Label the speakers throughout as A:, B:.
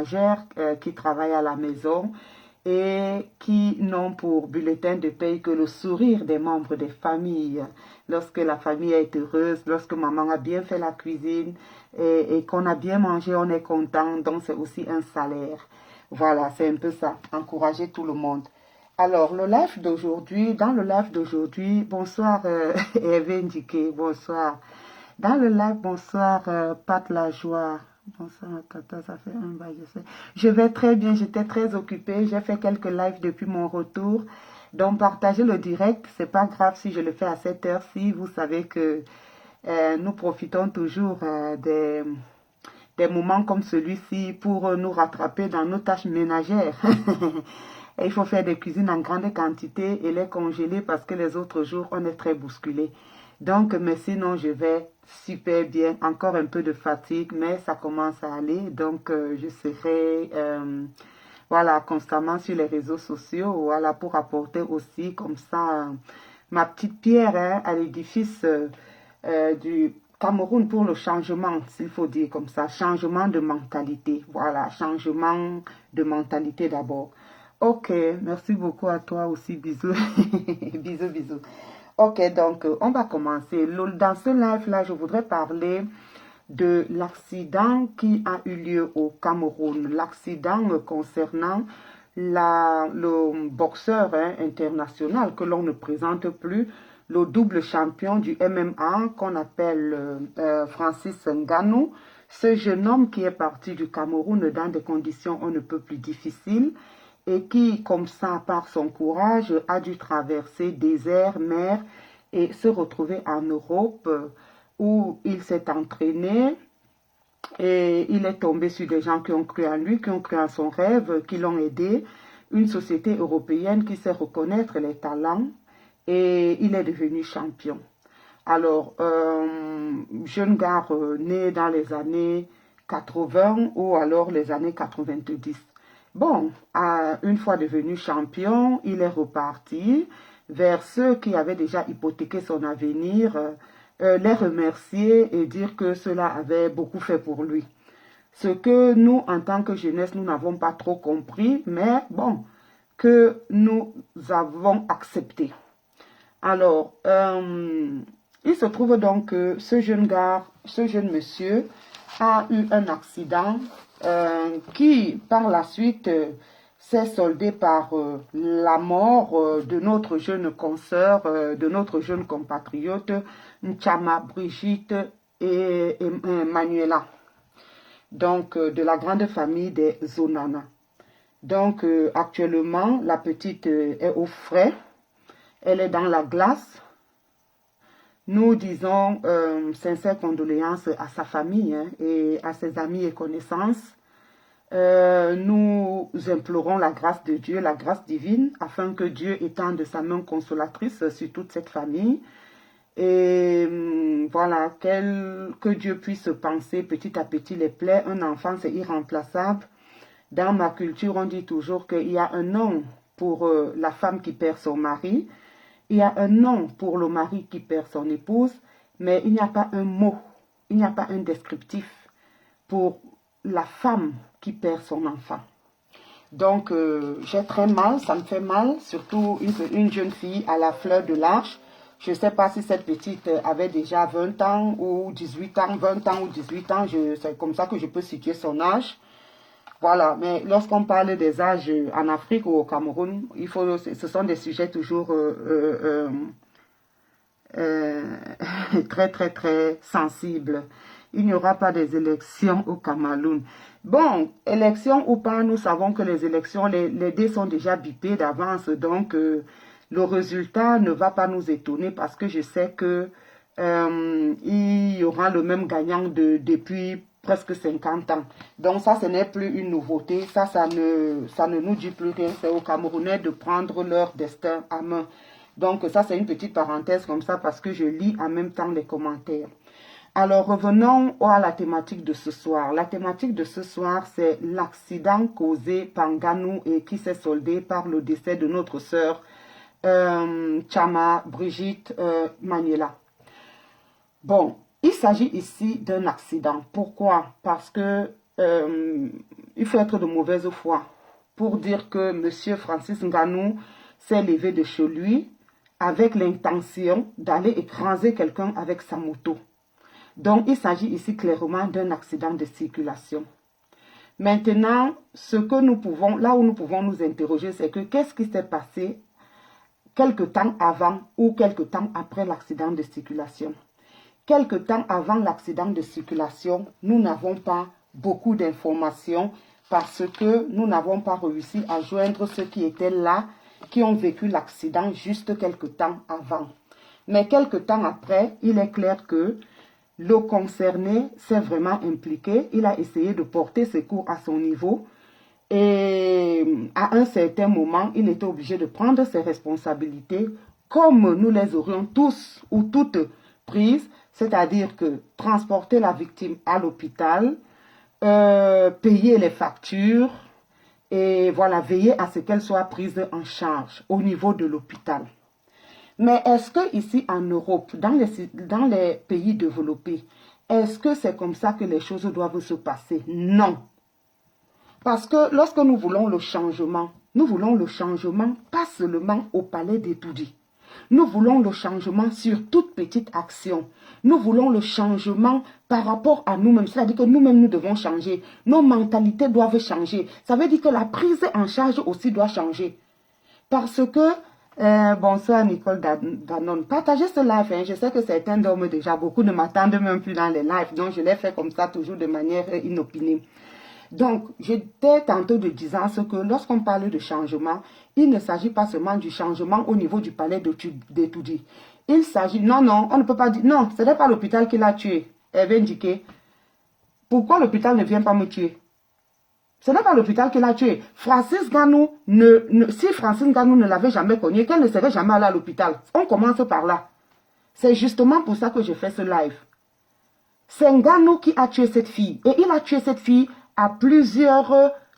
A: ménagères qui travaillent à la maison et qui n'ont pour bulletin de paye que le sourire des membres des familles. Lorsque la famille est heureuse, lorsque maman a bien fait la cuisine et qu'on a bien mangé, on est content, donc c'est aussi un salaire. Voilà, c'est un peu ça, encourager tout le monde. Alors, le live d'aujourd'hui, dans le live d'aujourd'hui, bonsoir Hervé Ndiké, bonsoir. Dans le live, bonsoir Pat Lajoie. Bonsoir Tata, ça fait un bail, je sais. Je vais très bien, j'étais très occupée. J'ai fait quelques lives depuis mon retour. Donc, partagez le direct. C'est pas grave si je le fais à cette heure-ci. Vous savez que nous profitons toujours des moments comme celui-ci pour nous rattraper dans nos tâches ménagères. Et il faut faire des cuisines en grande quantité et les congeler parce que les autres jours, on est très bousculé. Donc, mais sinon, je vais super bien. Encore un peu de fatigue, mais ça commence à aller. Donc, je serai voilà, constamment sur les réseaux sociaux voilà, pour apporter aussi comme ça ma petite pierre hein, à l'édifice du Cameroun pour le changement, s'il faut dire comme ça. Changement de mentalité. Voilà, changement de mentalité d'abord. Ok, merci beaucoup à toi aussi. Bisous. Bisous, bisous. Ok, donc on va commencer. Dans ce live-là, je voudrais parler de l'accident qui a eu lieu au Cameroun. L'accident concernant le boxeur hein, international que l'on ne présente plus, le double champion du MMA qu'on appelle Francis Ngannou. Ce jeune homme qui est parti du Cameroun dans des conditions on ne peut plus difficiles et qui, comme ça, par son courage, a dû traverser désert, mer et se retrouver en Europe où il s'est entraîné et il est tombé sur des gens qui ont cru en lui, qui ont cru en son rêve, qui l'ont aidé. Une société européenne qui sait reconnaître les talents et il est devenu champion. Alors, jeune gars né dans les années 80 ou alors les années 90. Bon, une fois devenu champion, il est reparti vers ceux qui avaient déjà hypothéqué son avenir, les remercier et dire que cela avait beaucoup fait pour lui. Ce que nous, en tant que jeunesse, nous n'avons pas trop compris, mais bon, que nous avons accepté. Alors, il se trouve donc que ce jeune gars, ce jeune monsieur a eu un accident qui, par la suite, s'est soldé par la mort de notre jeune consoeur, de notre jeune compatriote, Nchama Brigitte et Manuela. Donc, de la grande famille des Zonana. Donc, actuellement, la petite est au frais. Elle est dans la glace. Nous disons sincères condoléances à sa famille hein, et à ses amis et connaissances. Nous implorons la grâce de Dieu, la grâce divine, afin que Dieu étende sa main consolatrice sur toute cette famille. Et voilà, que Dieu puisse penser petit à petit les plaies. Un enfant, c'est irremplaçable. Dans ma culture, on dit toujours qu'il y a un nom pour la femme qui perd son mari. Il y a un nom pour le mari qui perd son épouse, mais il n'y a pas un mot, il n'y a pas un descriptif pour la femme qui perd son enfant. Donc, j'ai très mal, ça me fait mal, surtout une jeune fille à la fleur de l'âge. Je ne sais pas si cette petite avait déjà 20 ans ou 18 ans, 20 ans ou 18 ans, c'est comme ça que je peux situer son âge. Voilà, mais lorsqu'on parle des âges en Afrique ou au Cameroun, ce sont des sujets toujours très, très, très sensibles. Il n'y aura pas des élections au Cameroun. Bon, élections ou pas, nous savons que les élections, les dés sont déjà bipés d'avance, donc le résultat ne va pas nous étonner parce que je sais que il y aura le même gagnant depuis presque 50 ans. Donc ça, ce n'est plus une nouveauté. Ça ne nous dit plus rien. C'est aux Camerounais de prendre leur destin à main. Donc ça, c'est une petite parenthèse comme ça parce que je lis en même temps les commentaires. Alors revenons à la thématique de ce soir. La thématique de ce soir, c'est l'accident causé par Ngannou et qui s'est soldé par le décès de notre sœur Chama Brigitte Manuela. Bon, il s'agit ici d'un accident. Pourquoi? Parce que il faut être de mauvaise foi pour dire que M. Francis Ngannou s'est levé de chez lui avec l'intention d'aller écraser quelqu'un avec sa moto. Donc, il s'agit ici clairement d'un accident de circulation. Maintenant, là où nous pouvons nous interroger, c'est que qu'est-ce qui s'est passé quelque temps avant ou quelque temps après l'accident de circulation? Quelque temps avant l'accident de circulation, nous n'avons pas beaucoup d'informations parce que nous n'avons pas réussi à joindre ceux qui étaient là, qui ont vécu l'accident juste quelque temps avant. Mais quelque temps après, il est clair que le concerné s'est vraiment impliqué. Il a essayé de porter secours à son niveau. Et à un certain moment, il était obligé de prendre ses responsabilités comme nous les aurions tous ou toutes prises. C'est-à-dire que transporter la victime à l'hôpital, payer les factures et voilà, veiller à ce qu'elle soit prise en charge au niveau de l'hôpital. Mais est-ce que ici en Europe, dans les pays développés, est-ce que c'est comme ça que les choses doivent se passer? Non. Parce que lorsque nous voulons le changement pas seulement au palais d'Etoudi. Nous voulons le changement sur toute petite action. Nous voulons le changement par rapport à nous-mêmes. C'est-à-dire que nous-mêmes, nous devons changer. Nos mentalités doivent changer. Ça veut dire que la prise en charge aussi doit changer. Parce que, bonsoir Nicole Danone, partagez ce live. Hein. Je sais que certains dorment déjà. Beaucoup ne m'attendent même plus dans les lives. Donc, je l'ai fait comme ça, toujours de manière inopinée. Donc, j'étais tantôt de disant ce que lorsqu'on parle de changement, il ne s'agit pas seulement du changement au niveau du palais d'Etoudi. Il s'agit, non, on ne peut pas dire, non, ce n'est pas l'hôpital qui l'a tué. Elle vient indiquer. Pourquoi l'hôpital ne vient pas me tuer? Ce n'est pas l'hôpital qui l'a tué. Francis Ngannou, si Francis Ngannou ne l'avait jamais cogné, qu'elle ne serait jamais allée à l'hôpital. On commence par là. C'est justement pour ça que je fais ce live. C'est Ngannou qui a tué cette fille. Et il a tué cette fille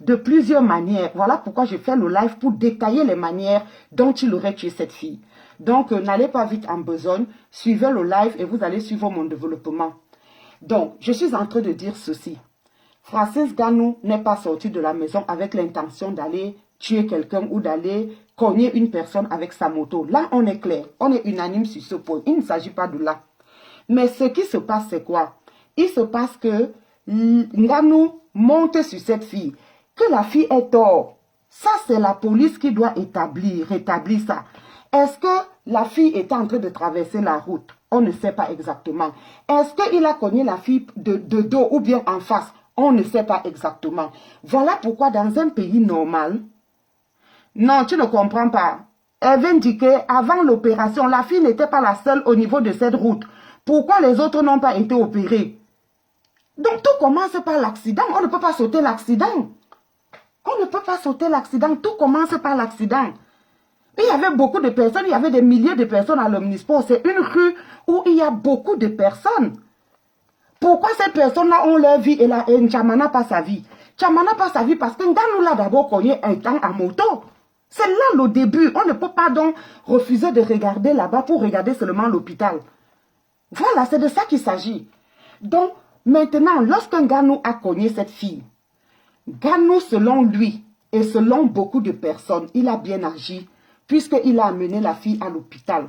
A: de plusieurs manières. Voilà pourquoi je fais le live pour détailler les manières dont il aurait tué cette fille. Donc, n'allez pas vite en besogne. Suivez le live et vous allez suivre mon développement. Donc, je suis en train de dire ceci. Francis Ngannou n'est pas sorti de la maison avec l'intention d'aller tuer quelqu'un ou d'aller cogner une personne avec sa moto. Là, on est clair. On est unanime sur ce point. Il ne s'agit pas de là. Mais ce qui se passe, c'est quoi? Il se passe que Ngannou monte sur cette fille. Que la fille est tort. Ça, c'est la police qui doit rétablir ça. Est-ce que la fille était en train de traverser la route? On ne sait pas exactement. Est-ce qu'il a cogné la fille de dos ou bien en face? On ne sait pas exactement. Voilà pourquoi dans un pays normal, non, tu ne comprends pas. Elle vient dire qu'avant l'opération, la fille n'était pas la seule au niveau de cette route. Pourquoi les autres n'ont pas été opérés? Donc tout commence par l'accident. On ne peut pas sauter l'accident. On ne peut pas sauter l'accident. Tout commence par l'accident. Il y avait beaucoup de personnes, il y avait des milliers de personnes à l'Omnisport. C'est une rue où il y a beaucoup de personnes. Pourquoi ces personnes-là ont leur vie et N'Djamena pas sa vie? N'Djamena n'a pas sa vie parce que Ngannou l'a d'abord cogné un temps à moto. C'est là le début. On ne peut pas donc refuser de regarder là-bas pour regarder seulement l'hôpital. Voilà, c'est de ça qu'il s'agit. Donc, maintenant, lorsque Ngannou a cogné cette fille, Ngannou, selon lui et selon beaucoup de personnes, il a bien agi puisqu'il a amené la fille à l'hôpital.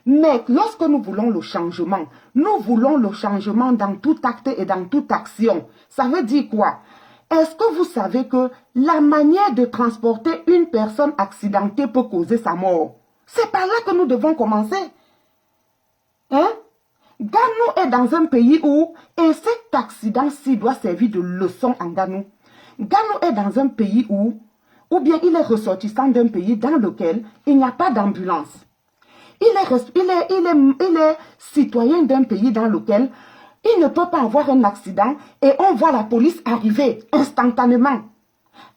A: Mais lorsque nous voulons le changement dans tout acte et dans toute action. Ça veut dire quoi? Est-ce que vous savez que la manière de transporter une personne accidentée peut causer sa mort? C'est par là que nous devons commencer. Hein? Ngannou est dans un pays où, et cet accident-ci doit servir de leçon à Ngannou. Ngannou est dans un pays où, ou bien il est ressortissant d'un pays dans lequel il n'y a pas d'ambulance. Il est citoyen d'un pays dans lequel il ne peut pas avoir un accident et on voit la police arriver instantanément.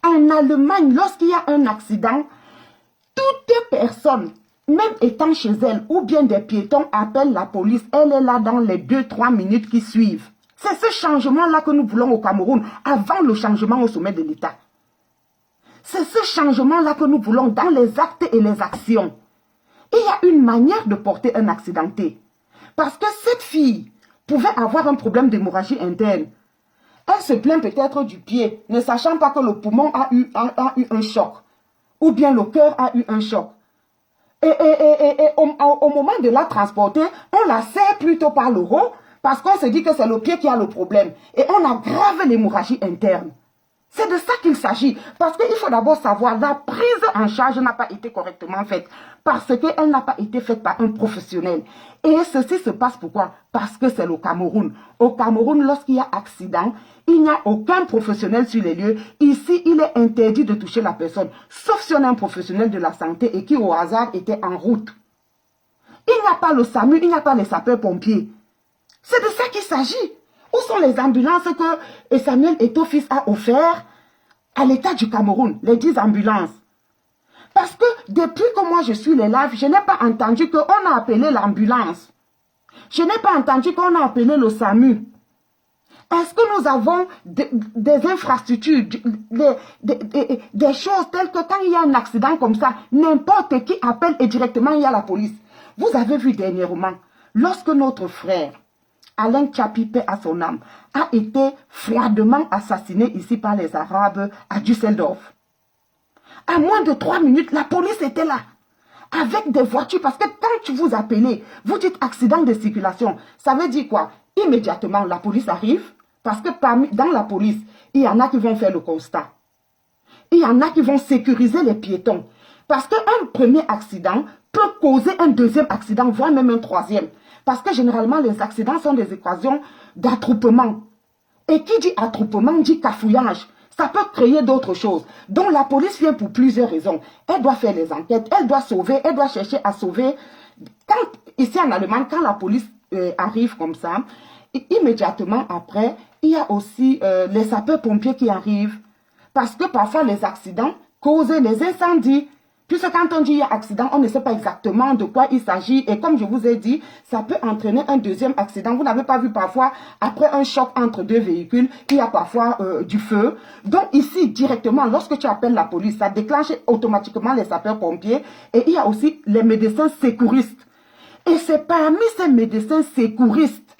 A: En Allemagne, lorsqu'il y a un accident, toute personne, même étant chez elle, ou bien des piétons appellent la police, elle est là dans les 2-3 minutes qui suivent. C'est ce changement-là que nous voulons au Cameroun, avant le changement au sommet de l'État. C'est ce changement-là que nous voulons dans les actes et les actions. Il y a une manière de porter un accidenté. Parce que cette fille pouvait avoir un problème d'hémorragie interne. Elle se plaint peut-être du pied, ne sachant pas que le poumon a eu un choc. Ou bien le cœur a eu un choc. Et au moment de la transporter, on la serre plutôt par le haut parce qu'on se dit que c'est le pied qui a le problème. Et on aggrave l'hémorragie interne. C'est de ça qu'il s'agit. Parce qu'il faut d'abord savoir, la prise en charge n'a pas été correctement faite. Parce qu'elle n'a pas été faite par un professionnel. Et ceci se passe pourquoi? Parce que c'est le Cameroun. Au Cameroun, lorsqu'il y a accident, il n'y a aucun professionnel sur les lieux. Ici, il est interdit de toucher la personne. Sauf si on a un professionnel de la santé et qui, au hasard, était en route. Il n'y a pas le SAMU, il n'y a pas les sapeurs-pompiers. C'est de ça qu'il s'agit. Où sont les ambulances que Samuel Eto'o-Fils a offertes à l'État du Cameroun, les 10 ambulances? Parce que depuis que moi je suis les lives, je n'ai pas entendu qu'on a appelé l'ambulance. Je n'ai pas entendu qu'on a appelé le SAMU. Est-ce que nous avons des infrastructures, des choses telles que quand il y a un accident comme ça, n'importe qui appelle et directement il y a la police? Vous avez vu dernièrement, lorsque notre frère, Alain Tchapi, paix à son âme, a été froidement assassiné ici par les Arabes à Düsseldorf. À moins de 3 minutes, la police était là, avec des voitures, parce que quand vous appelez, vous dites accident de circulation, ça veut dire quoi? Immédiatement, la police arrive, parce que dans la police, il y en a qui vont faire le constat. Il y en a qui vont sécuriser les piétons. Parce qu'un premier accident peut causer un deuxième accident, voire même un troisième. Parce que généralement, les accidents sont des équations d'attroupement. Et qui dit attroupement dit cafouillage. Ça peut créer d'autres choses. Donc la police vient pour plusieurs raisons. Elle doit faire les enquêtes, elle doit sauver, elle doit chercher à sauver. Ici en Allemagne, quand la police arrive comme ça, immédiatement après, il y a aussi les sapeurs-pompiers qui arrivent. Parce que parfois les accidents causent les incendies. Puisque quand on dit il y a accident, on ne sait pas exactement de quoi il s'agit. Et comme je vous ai dit, ça peut entraîner un deuxième accident. Vous n'avez pas vu parfois, après un choc entre deux véhicules, il y a parfois du feu. Donc ici, directement, lorsque tu appelles la police, ça déclenche automatiquement les sapeurs-pompiers. Et il y a aussi les médecins secouristes. Et c'est parmi ces médecins secouristes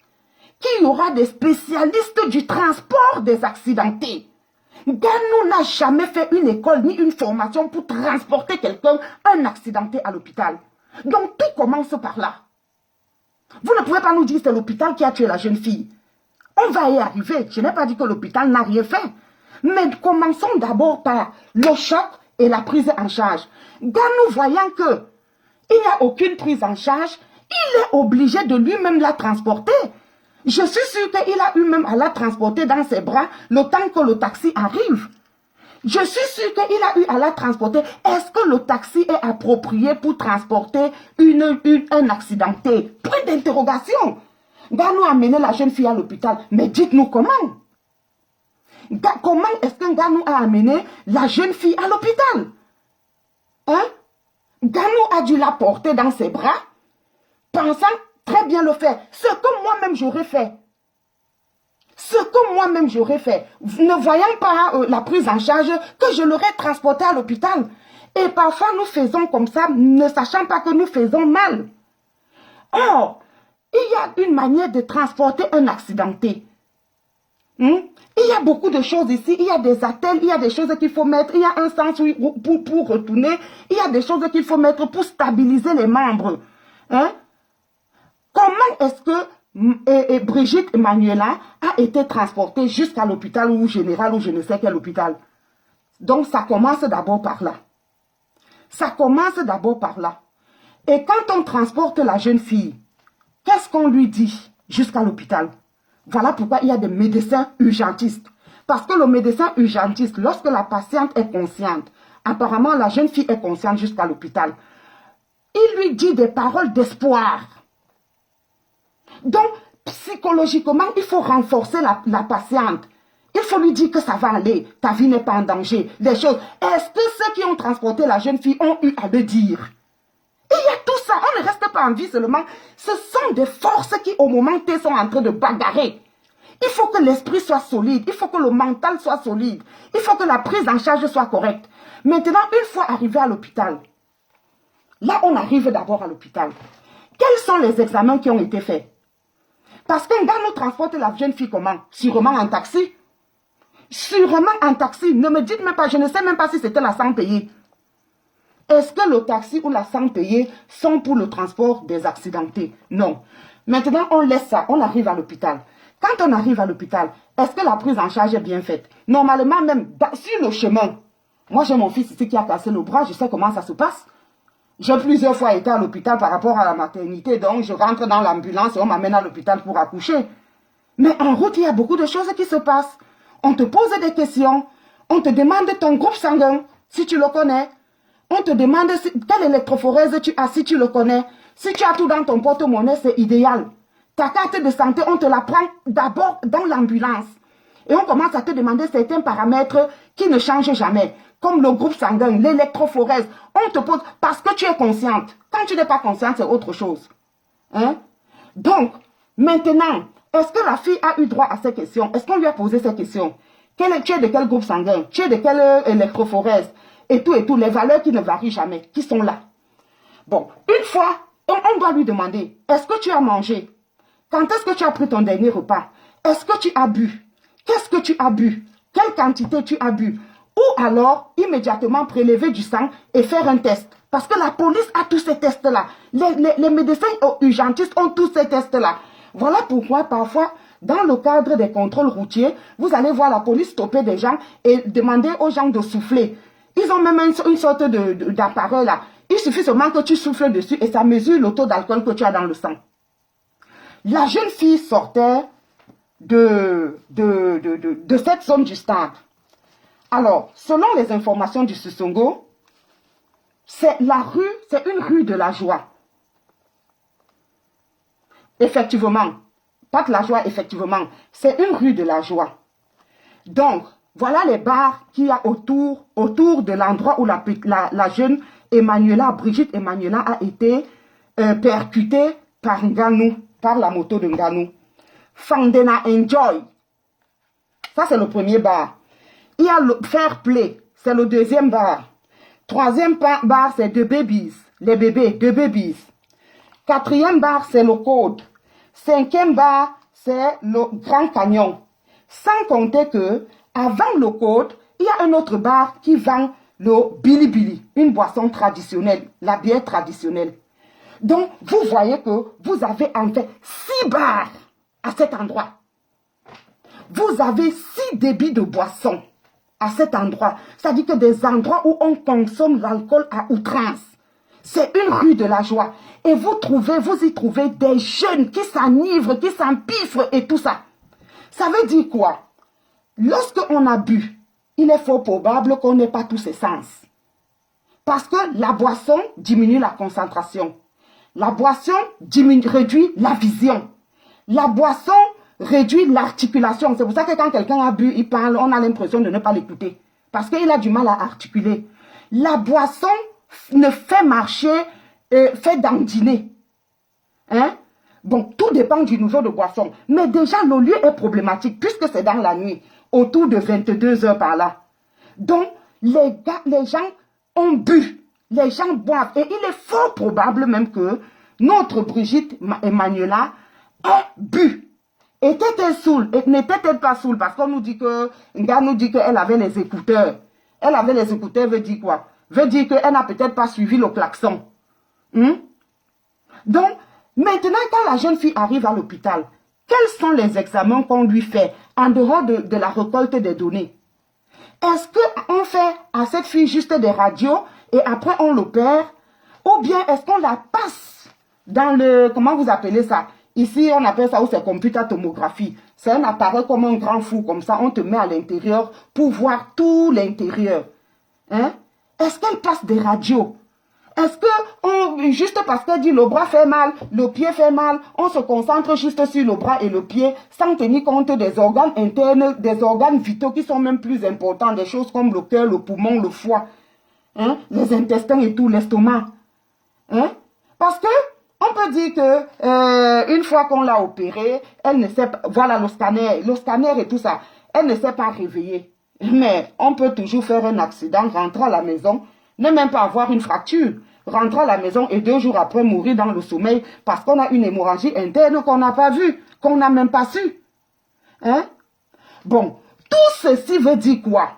A: qu'il y aura des spécialistes du transport des accidentés. Ganou n'a jamais fait une école ni une formation pour transporter quelqu'un, un accidenté à l'hôpital. Donc tout commence par là. Vous ne pouvez pas nous dire que c'est l'hôpital qui a tué la jeune fille. On va y arriver. Je n'ai pas dit que l'hôpital n'a rien fait. Mais commençons d'abord par le choc et la prise en charge. Ganou, voyant que il n'y a aucune prise en charge, il est obligé de lui-même la transporter. Je suis sûre qu'il a eu même à la transporter dans ses bras le temps que le taxi arrive. Je suis sûre qu'il a eu à la transporter. Est-ce que le taxi est approprié pour transporter un accidenté? Point d'interrogation. Ganou a mené la jeune fille à l'hôpital. Mais dites-nous comment? Comment est-ce qu'un Ganou a amené la jeune fille à l'hôpital? Hein? Ganou a dû la porter dans ses bras, pensant très bien le faire. Ce que moi-même j'aurais fait. Ce que moi-même j'aurais fait. Ne voyant pas la prise en charge, que je l'aurais transporté à l'hôpital. Et parfois nous faisons comme ça, ne sachant pas que nous faisons mal. Or, il y a une manière de transporter un accidenté. Il y a beaucoup de choses ici. Il y a des attelles, il y a des choses qu'il faut mettre. Il y a un sens pour retourner. Il y a des choses qu'il faut mettre pour stabiliser les membres. Comment est-ce que Brigitte Manuela a été transportée jusqu'à l'hôpital ou général ou je ne sais quel hôpital? Donc ça commence d'abord par là. Ça commence d'abord par là. Et quand on transporte la jeune fille, qu'est-ce qu'on lui dit jusqu'à l'hôpital? Voilà pourquoi il y a des médecins urgentistes. Parce que le médecin urgentiste, lorsque la patiente est consciente, apparemment la jeune fille est consciente jusqu'à l'hôpital, il lui dit des paroles d'espoir. Donc, psychologiquement, il faut renforcer la patiente. Il faut lui dire que ça va aller, ta vie n'est pas en danger, des choses. Est-ce que ceux qui ont transporté la jeune fille ont eu à le dire? Il y a tout ça, on ne reste pas en vie seulement. Ce sont des forces qui, au moment T, sont en train de bagarrer. Il faut que l'esprit soit solide, il faut que le mental soit solide, il faut que la prise en charge soit correcte. Maintenant, une fois arrivé à l'hôpital, là, on arrive d'abord à l'hôpital. Quels sont les examens qui ont été faits? Parce qu'un gars nous transporte la jeune fille comment? Sûrement en taxi. Sûrement en taxi. Ne me dites même pas, je ne sais même pas si c'était la sans payer. Est-ce que le taxi ou la sans payer sont pour le transport des accidentés? Non. Maintenant, on laisse ça, on arrive à l'hôpital. Quand on arrive à l'hôpital, est-ce que la prise en charge est bien faite? Normalement, même sur le chemin, moi j'ai mon fils ici qui a cassé le bras, je sais comment ça se passe. J'ai plusieurs fois été à l'hôpital par rapport à la maternité, donc je rentre dans l'ambulance et on m'amène à l'hôpital pour accoucher. Mais en route, il y a beaucoup de choses qui se passent. On te pose des questions, on te demande ton groupe sanguin, si tu le connais. On te demande quelle électrophorèse tu as, si tu le connais. Si tu as tout dans ton porte-monnaie, c'est idéal. Ta carte de santé, on te la prend d'abord dans l'ambulance. Et on commence à te demander certains paramètres qui ne changent jamais. Comme le groupe sanguin, l'électrophorèse. On te pose parce que tu es consciente. Quand tu n'es pas consciente, c'est autre chose. Hein? Donc, maintenant, est-ce que la fille a eu droit à ces questions? Est-ce qu'on lui a posé ces questions? Tu es de quel groupe sanguin? Tu es de quelle électrophorèse? Et tout, les valeurs qui ne varient jamais, qui sont là. Bon, une fois, on doit lui demander, est-ce que tu as mangé? Quand est-ce que tu as pris ton dernier repas? Est-ce que tu as bu? Qu'est-ce que tu as bu? Quelle quantité tu as bu? Ou alors, immédiatement prélever du sang et faire un test. Parce que la police a tous ces tests-là. Les médecins urgentistes ont tous ces tests-là. Voilà pourquoi, parfois, dans le cadre des contrôles routiers, vous allez voir la police stopper des gens et demander aux gens de souffler. Ils ont même une sorte d'appareil là. Il suffit seulement que tu souffles dessus et ça mesure le taux d'alcool que tu as dans le sang. La jeune fille sortait de cette zone du stade. Alors, selon les informations du Sissongo, c'est une rue de la joie. Effectivement, pas de la joie, effectivement, c'est une rue de la joie. Donc, voilà les bars qu'il y a autour de l'endroit où la jeune Brigitte Emmanuela a été percutée par Nganou, par la moto de Nganou. Fandena Enjoy. Ça, c'est le premier bar. Il y a le Fair Play, c'est le deuxième bar. Troisième bar, c'est The Babies, les bébés, The Babies. Quatrième bar, c'est le Code. Cinquième bar, c'est le Grand Canyon. Sans compter que, avant le Code, il y a un autre bar qui vend le Billy Billy, une boisson traditionnelle, la bière traditionnelle. Donc, vous voyez que vous avez en fait 6 bars à cet endroit. Vous avez 6 débits de boissons à cet endroit. C'est-à-dire que des endroits où on consomme l'alcool à outrance. C'est une rue de la joie. Et vous y trouvez des jeunes qui s'enivrent, qui s'empiffrent et tout ça. Ça veut dire quoi? Lorsqu'on a bu, il est fort probable qu'on n'ait pas tous ses sens. Parce que la boisson diminue la concentration. La boisson réduit la vision. La boisson réduit l'articulation. C'est pour ça que quand quelqu'un a bu, il parle, on a l'impression de ne pas l'écouter. Parce qu'il a du mal à articuler. La boisson ne fait marcher, fait dandiner. Hein? Bon, tout dépend du niveau de boisson. Mais déjà, le lieu est problématique puisque c'est dans la nuit, autour de 22 heures par là. Donc, les gens ont bu. Les gens boivent. Et il est fort probable même que notre Brigitte Emmanuela ait bu. Était-elle saoule? N'était-elle pas saoule? Parce qu'on nous dit que, Nga nous dit qu'elle avait les écouteurs. Elle avait les écouteurs, veut dire quoi? Veut dire qu'elle n'a peut-être pas suivi le klaxon. Donc, maintenant, quand la jeune fille arrive à l'hôpital, quels sont les examens qu'on lui fait en dehors de la récolte des données? Est-ce qu'on fait à cette fille juste des radios et après on l'opère? Ou bien est-ce qu'on la passe dans le... Comment vous appelez ça? Ici, on appelle ça c'est computer tomographie. C'est un appareil comme un grand fou, comme ça, on te met à l'intérieur pour voir tout l'intérieur. Hein? Est-ce qu'elle passe des radios? Est-ce que, juste parce qu'elle dit le bras fait mal, le pied fait mal, on se concentre juste sur le bras et le pied sans tenir compte des organes internes, des organes vitaux qui sont même plus importants, des choses comme le cœur, le poumon, le foie, hein? Les intestins et tout, l'estomac. Hein? Parce que, on peut dire que une fois qu'on l'a opérée, elle ne sait pas, voilà le scanner et tout ça, elle ne s'est pas réveillée. Mais on peut toujours faire un accident, rentrer à la maison, ne même pas avoir une fracture, rentrer à la maison et 2 jours après mourir dans le sommeil parce qu'on a une hémorragie interne qu'on n'a pas vue, qu'on n'a même pas su. Hein? Bon, Tout ceci veut dire quoi?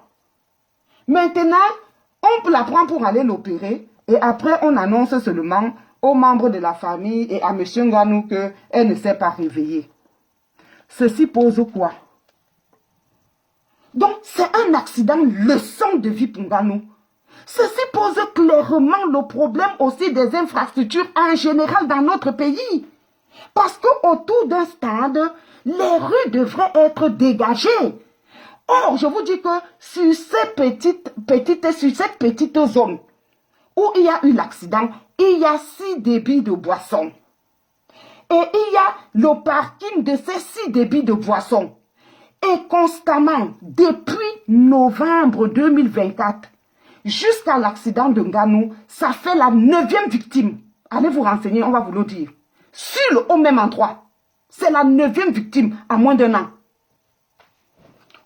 A: Maintenant, on la prend pour aller l'opérer et après on annonce seulement aux membres de la famille et à M. Nganou qu'elle ne s'est pas réveillée. Ceci pose quoi? Donc, c'est un accident leçon de vie pour Nganou. Ceci pose clairement le problème aussi des infrastructures en général dans notre pays. Parce qu'autour d'un stade, les rues devraient être dégagées. Or, je vous dis que sur cette petite zone où il y a eu l'accident, il y a 6 débits de boissons. Et il y a le parking de ces 6 débits de boissons. Et constamment, depuis novembre 2024, jusqu'à l'accident de Nganou, ça fait la 9e victime. Allez vous renseigner, on va vous le dire. Au même endroit. C'est la 9e victime à moins d'1 an.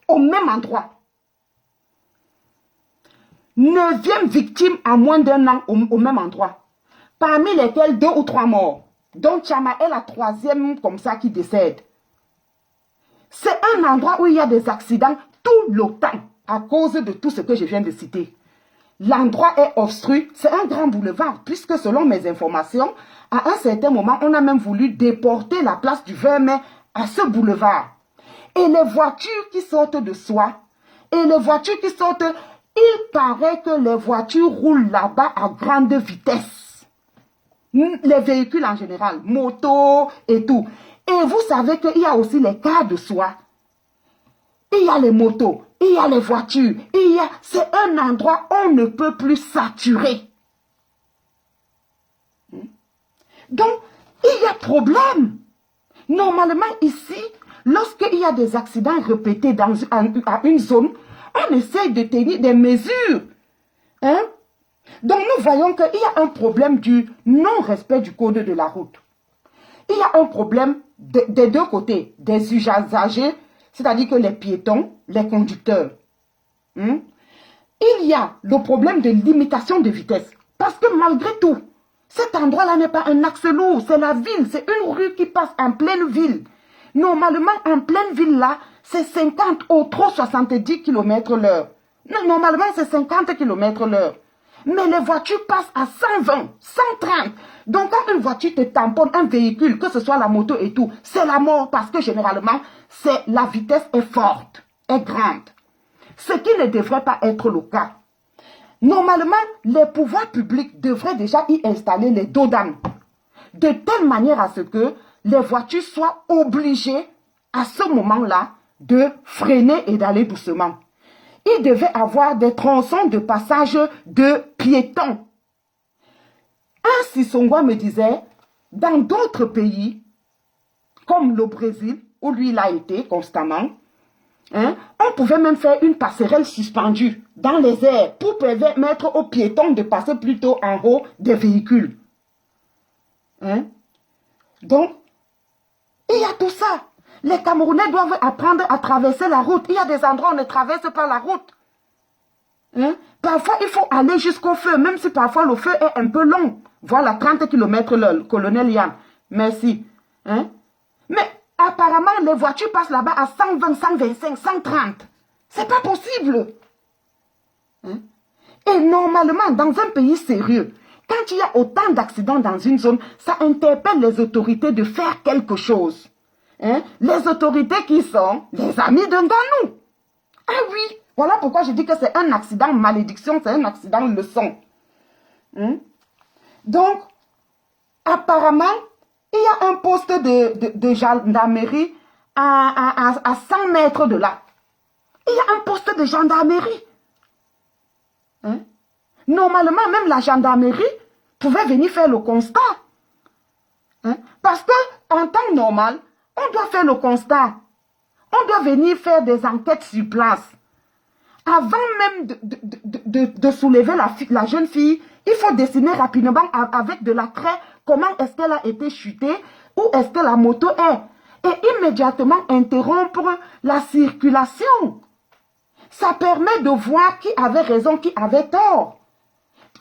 A: Au même endroit. 9e victime à moins d'1 an au même endroit. Parmi lesquels 2 ou 3 morts. Donc Chama est la 3e comme ça qui décède. C'est un endroit où il y a des accidents tout le temps à cause de tout ce que je viens de citer. L'endroit est obstrué, c'est un grand boulevard puisque selon mes informations, à un certain moment, on a même voulu déporter la place du 20 mai à ce boulevard. Et les voitures qui sortent de Soie, il paraît que les voitures roulent là-bas à grande vitesse. Les véhicules en général, motos et tout. Et vous savez qu'il y a aussi les cars de Soie. Il y a les motos, il y a les voitures, c'est un endroit où on ne peut plus saturer. Donc, il y a problème. Normalement, ici, lorsqu'il y a des accidents répétés à une zone, on essaie de tenir des mesures. Hein? Donc, nous voyons qu'il y a un problème du non-respect du code de la route. Il y a un problème des deux côtés, des usagers, c'est-à-dire que les piétons, les conducteurs. Il y a le problème de limitation de vitesse. Parce que malgré tout, cet endroit-là n'est pas un axe lourd, c'est la ville, c'est une rue qui passe en pleine ville. Normalement, en pleine ville, là, c'est 50 ou trop 70 km/h. Normalement, c'est 50 km/h. Mais les voitures passent à 120, 130. Donc, quand une voiture te tamponne, un véhicule, que ce soit la moto et tout, c'est la mort parce que généralement, la vitesse est forte, est grande. Ce qui ne devrait pas être le cas. Normalement, les pouvoirs publics devraient déjà y installer les dodanes. De telle manière à ce que les voitures soient obligées, à ce moment-là, de freiner et d'aller doucement. Il devait avoir des tronçons de passage de piétons. Un Sissongwa me disait, dans d'autres pays, comme le Brésil, où lui il a été constamment, on pouvait même faire une passerelle suspendue dans les airs pour permettre aux piétons de passer plutôt en haut des véhicules. Donc, il y a tout ça. Les Camerounais doivent apprendre à traverser la route. Il y a des endroits où on ne traverse pas la route. Parfois, il faut aller jusqu'au feu, même si parfois le feu est un peu long. Voilà, 30 km/h, colonel Yann. Merci. Mais apparemment, les voitures passent là-bas à 120, 125, 130. C'est pas possible. Et normalement, dans un pays sérieux, quand il y a autant d'accidents dans une zone, ça interpelle les autorités de faire quelque chose. Les autorités qui sont les amis de Nganou. Ah oui, voilà pourquoi je dis que c'est un accident malédiction, c'est un accident leçon. Donc, apparemment, il y a un poste de gendarmerie à 100 mètres de là. Il y a un poste de gendarmerie. Normalement, même la gendarmerie pouvait venir faire le constat. Parce qu'en temps normal, on doit faire le constat. On doit venir faire des enquêtes sur place. Avant même de soulever la jeune fille, il faut dessiner rapidement avec de la craie comment est-ce qu'elle a été chutée, où est-ce que la moto est. Et immédiatement interrompre la circulation. Ça permet de voir qui avait raison, qui avait tort.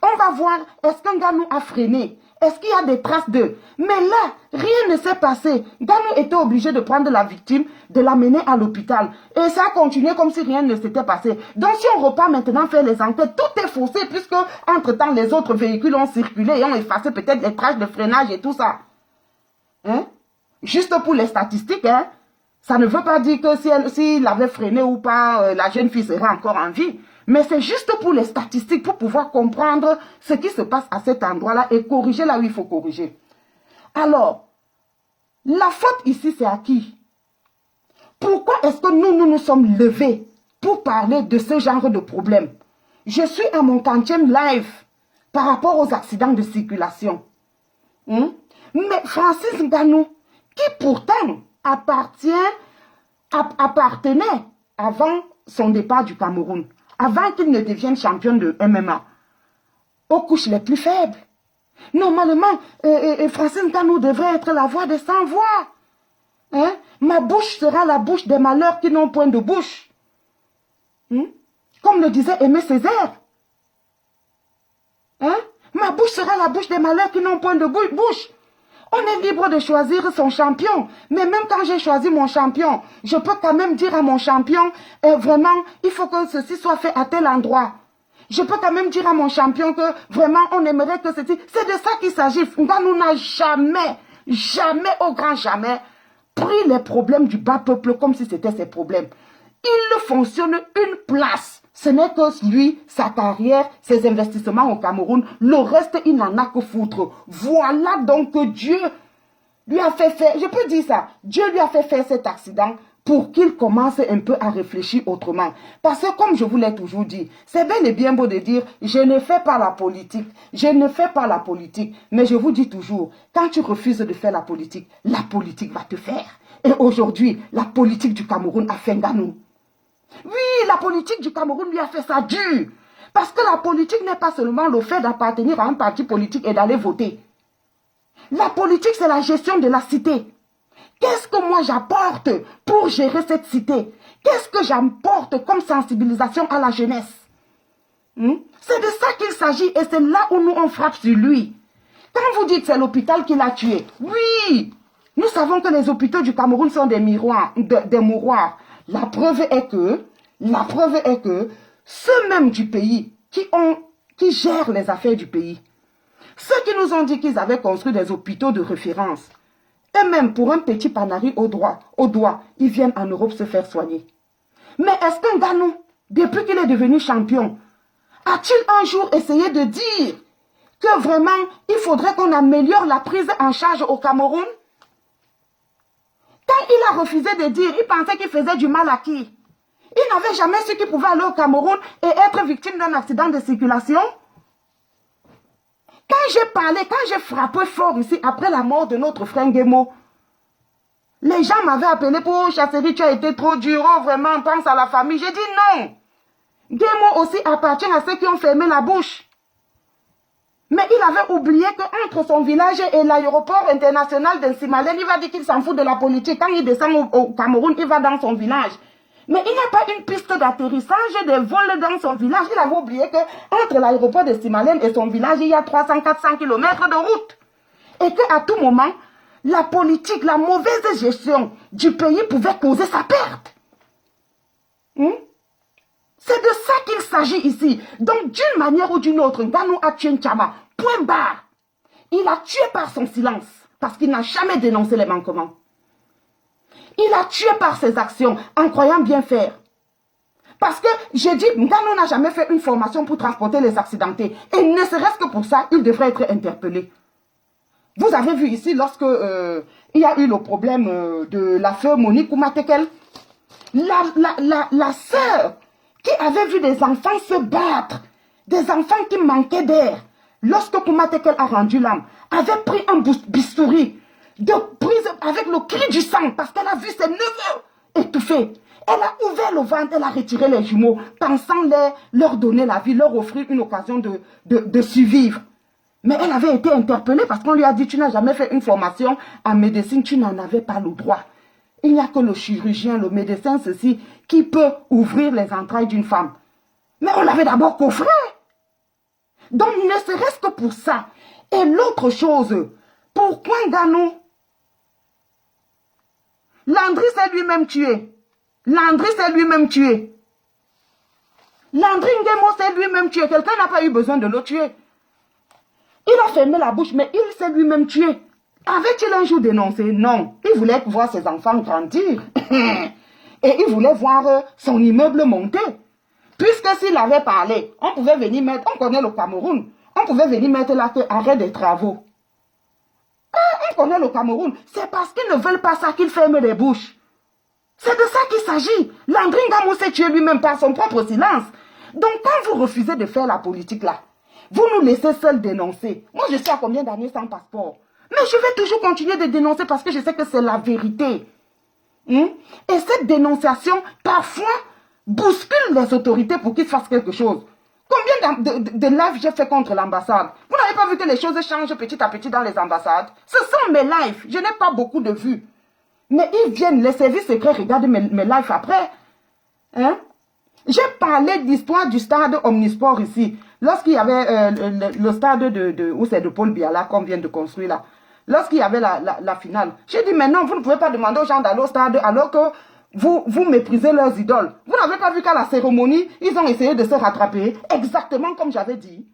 A: On va voir, est-ce qu'un Ganou a freiné? Est-ce qu'il y a des traces d'eux? Mais là, rien ne s'est passé. Ganou était obligé de prendre la victime, de l'amener à l'hôpital. Et ça a continué comme si rien ne s'était passé. Donc si on repart maintenant faire les enquêtes, tout est faussé puisque entre-temps les autres véhicules ont circulé et ont effacé peut-être les traces de freinage et tout ça. Hein? Juste pour les statistiques, hein? Ça ne veut pas dire que s'il avait freiné ou pas, la jeune fille serait encore en vie. Mais c'est juste pour les statistiques, pour pouvoir comprendre ce qui se passe à cet endroit-là et corriger là où il faut corriger. Alors, la faute ici, c'est à qui? Pourquoi est-ce que nous sommes levés pour parler de ce genre de problème? Je suis à mon 40e live par rapport aux accidents de circulation. Mais Francis Ngannou, qui pourtant appartenait avant son départ du Cameroun, avant qu'il ne devienne champion de MMA, aux couches les plus faibles. Normalement, Francis Ngannou devrait être la voix des sans-voix. Hein? Ma bouche sera la bouche des malheurs qui n'ont point de bouche. Comme le disait Aimé Césaire. Hein? Ma bouche sera la bouche des malheurs qui n'ont point de bouche. On est libre de choisir son champion. Mais même quand j'ai choisi mon champion, je peux quand même dire à mon champion, vraiment, il faut que ceci soit fait à tel endroit. Je peux quand même dire à mon champion que vraiment, on aimerait que ceci... C'est de ça qu'il s'agit. Ngannou n'a jamais, au grand jamais, pris les problèmes du bas peuple comme si c'était ses problèmes. Il fonctionne une place. Ce n'est que lui, sa carrière, ses investissements au Cameroun. Le reste, il n'en a que foutre. Voilà donc que Dieu lui a fait faire, je peux dire ça, Dieu lui a fait faire cet accident pour qu'il commence un peu à réfléchir autrement. Parce que comme je vous l'ai toujours dit, c'est bel et bien beau de dire, je ne fais pas la politique, je ne fais pas la politique. Mais je vous dis toujours, quand tu refuses de faire la politique va te faire. Et aujourd'hui, la politique du Cameroun a fait Ngannou. Oui, la politique du Cameroun lui a fait ça dur. Parce que la politique n'est pas seulement le fait d'appartenir à un parti politique et d'aller voter. La politique, c'est la gestion de la cité. Qu'est-ce que moi j'apporte pour gérer cette cité? Qu'est-ce que j'apporte comme sensibilisation à la jeunesse? C'est de ça qu'il s'agit et c'est là où nous on frappe sur lui. Quand vous dites que c'est l'hôpital qui l'a tué, oui, nous savons que les hôpitaux du Cameroun sont des mouroirs. La preuve est que ceux mêmes du pays qui gèrent les affaires du pays, ceux qui nous ont dit qu'ils avaient construit des hôpitaux de référence, eux-mêmes pour un petit panari au doigt, ils viennent en Europe se faire soigner. Mais est-ce qu'un Ngannou, depuis qu'il est devenu champion, a-t-il un jour essayé de dire que vraiment il faudrait qu'on améliore la prise en charge au Cameroun? Quand il a refusé de dire, il pensait qu'il faisait du mal à qui? Il n'avait jamais su qu'il pouvait aller au Cameroun et être victime d'un accident de circulation. Quand j'ai parlé, quand j'ai frappé fort ici, après la mort de notre frère Nguemo, les gens m'avaient appelé pour « Chasséry, tu as été trop dur, oh, vraiment, pense à la famille ». J'ai dit non. Nguemo aussi appartient à ceux qui ont fermé la bouche. Mais il avait oublié qu'entre son village et l'aéroport international de Simalène, il va dire qu'il s'en fout de la politique. Quand il descend au Cameroun, il va dans son village. Mais il n'y a pas une piste d'atterrissage, de vol dans son village. Il avait oublié qu'entre l'aéroport de Simalène et son village, il y a 300-400 km de route. Et qu'à tout moment, la politique, la mauvaise gestion du pays pouvait causer sa perte. C'est de ça qu'il s'agit ici. Donc, d'une manière ou d'une autre, Ngannou a tué N'Chama. Point barre. Il a tué par son silence, parce qu'il n'a jamais dénoncé les manquements. Il a tué par ses actions, en croyant bien faire. Parce que, j'ai dit, Ngannou n'a jamais fait une formation pour transporter les accidentés. Et ne serait-ce que pour ça, il devrait être interpellé. Vous avez vu ici, lorsque il y a eu le problème de la sœur Monique Oumatekel, la sœur qui avait vu des enfants se battre, des enfants qui manquaient d'air, lorsque Koumatekel a rendu l'âme, avait pris un bistouri de prise avec le cri du sang, parce qu'elle a vu ses neveux étouffés. Elle a ouvert le ventre, elle a retiré les jumeaux, pensant leur donner la vie, leur offrir une occasion de survivre. Mais elle avait été interpellée parce qu'on lui a dit, tu n'as jamais fait une formation en médecine, tu n'en avais pas le droit. Il n'y a que le chirurgien, le médecin, ceci, qui peut ouvrir les entrailles d'une femme. Mais on l'avait d'abord coffré. Donc serait-ce que pour ça. Et l'autre chose, pourquoi Ngannou? Landry s'est lui-même tué. Landry s'est lui-même tué. Landry Nguemo s'est lui-même tué. Quelqu'un n'a pas eu besoin de le tuer. Il a fermé la bouche, mais il s'est lui-même tué. Avait-il un jour dénoncé? Non. Il voulait voir ses enfants grandir. Et il voulait voir son immeuble monter. Puisque s'il avait parlé, on pouvait venir mettre, on connaît le Cameroun, on pouvait venir mettre là que arrêt des travaux. On connaît le Cameroun. C'est parce qu'ils ne veulent pas ça qu'ils ferment les bouches. C'est de ça qu'il s'agit. Landry Nguemo s'est tué lui-même par son propre silence. Donc quand vous refusez de faire la politique là, vous nous laissez seuls dénoncer. Moi je sais à combien d'années sans passeport. Mais je vais toujours continuer de dénoncer parce que je sais que c'est la vérité. Et cette dénonciation, parfois, bouscule les autorités pour qu'ils fassent quelque chose. Combien de lives j'ai fait contre l'ambassade? Vous n'avez pas vu que les choses changent petit à petit dans les ambassades? Ce sont mes lives. Je n'ai pas beaucoup de vues. Mais ils viennent, les services secrets regardent mes lives après. J'ai parlé de l'histoire du stade Omnisport ici. Lorsqu'il y avait le stade où c'est de Paul Biala qu'on vient de construire là. Lorsqu'il y avait la finale. J'ai dit, mais non, vous ne pouvez pas demander aux gens d'aller au stade alors que vous méprisez leurs idoles. Vous n'avez pas vu qu'à la cérémonie, ils ont essayé de se rattraper, exactement comme j'avais dit.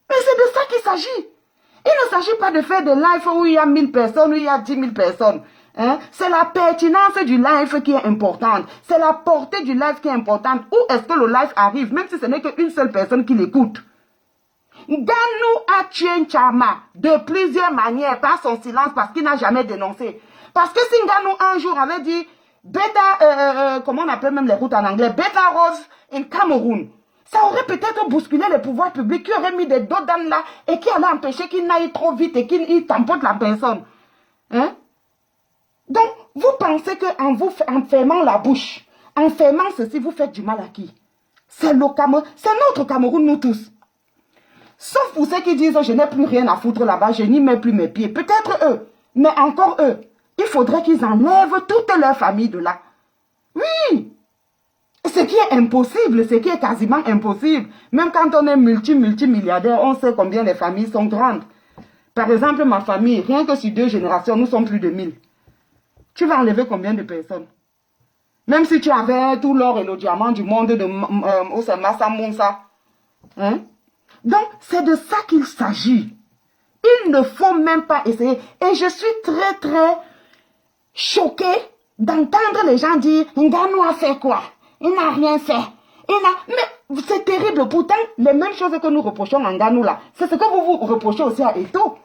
A: Mais c'est de ça qu'il s'agit. Il ne s'agit pas de faire des lives où il y a 1000 personnes, où il y a 10 000 personnes. C'est la pertinence du live qui est importante. C'est la portée du live qui est importante. Où est-ce que le live arrive, même si ce n'est qu'une seule personne qui l'écoute. Ngannou a tué N'Chama de plusieurs manières par son silence parce qu'il n'a jamais dénoncé. Parce que si Ngannou un jour avait dit comment on appelle même les routes en anglais, Beta Rose in Cameroun, ça aurait peut-être bousculé les pouvoirs publics qui auraient mis des dodanes là et qui allaient empêcher qu'il n'aille trop vite et qu'il tamponne la personne. Donc, vous pensez qu'en fermant la bouche, en fermant ceci, vous faites du mal à qui? C'est notre Cameroun, nous tous. Sauf pour ceux qui disent, je n'ai plus rien à foutre là-bas, je n'y mets plus mes pieds. Peut-être eux, mais encore eux. Il faudrait qu'ils enlèvent toute leur famille de là. Oui, ce qui est impossible, ce qui est quasiment impossible. Même quand on est multimilliardaire, on sait combien les familles sont grandes. Par exemple, ma famille, rien que sur 2 générations, nous sommes plus de 1000. Tu vas enlever combien de personnes? Même si tu avais tout l'or et le diamant du monde de Massa Moussa. Donc, c'est de ça qu'il s'agit. Il ne faut même pas essayer. Et je suis très, très choquée d'entendre les gens dire « Ngannou a fait quoi? Il n'a rien fait. » Mais c'est terrible. Pourtant, les mêmes choses que nous reprochons à Ngannou là, c'est ce que vous reprochez aussi à Eto'o.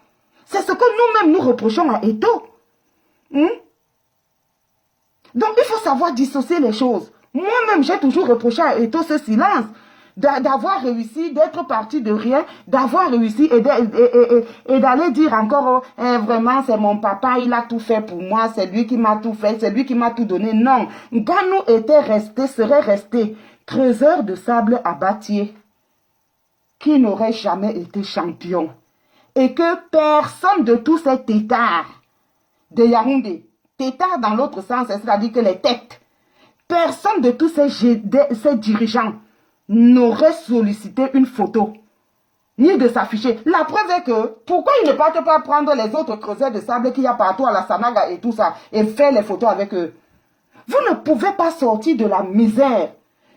A: C'est ce que nous-mêmes nous reprochons à Eto'o. Donc, il faut savoir dissocier les choses. Moi-même, j'ai toujours reproché à Eto'o ce silence. D'avoir réussi, d'être parti de rien, d'avoir réussi et d'aller dire encore, vraiment, c'est mon papa, il a tout fait pour moi, c'est lui qui m'a tout fait, c'est lui qui m'a tout donné. Non, Ngannou serait resté creuseur de sable à Batié, qui n'aurait jamais été champion. Et que personne de tous ces têtards de Yaoundé, têtards dans l'autre sens, c'est-à-dire que les têtes, personne de tous ces dirigeants n'aurait sollicité une photo, ni de s'afficher. La preuve est que, pourquoi ils ne partent pas prendre les autres creuseurs de sable qu'il y a partout à la Sanaga et tout ça, et faire les photos avec eux? Vous ne pouvez pas sortir de la misère,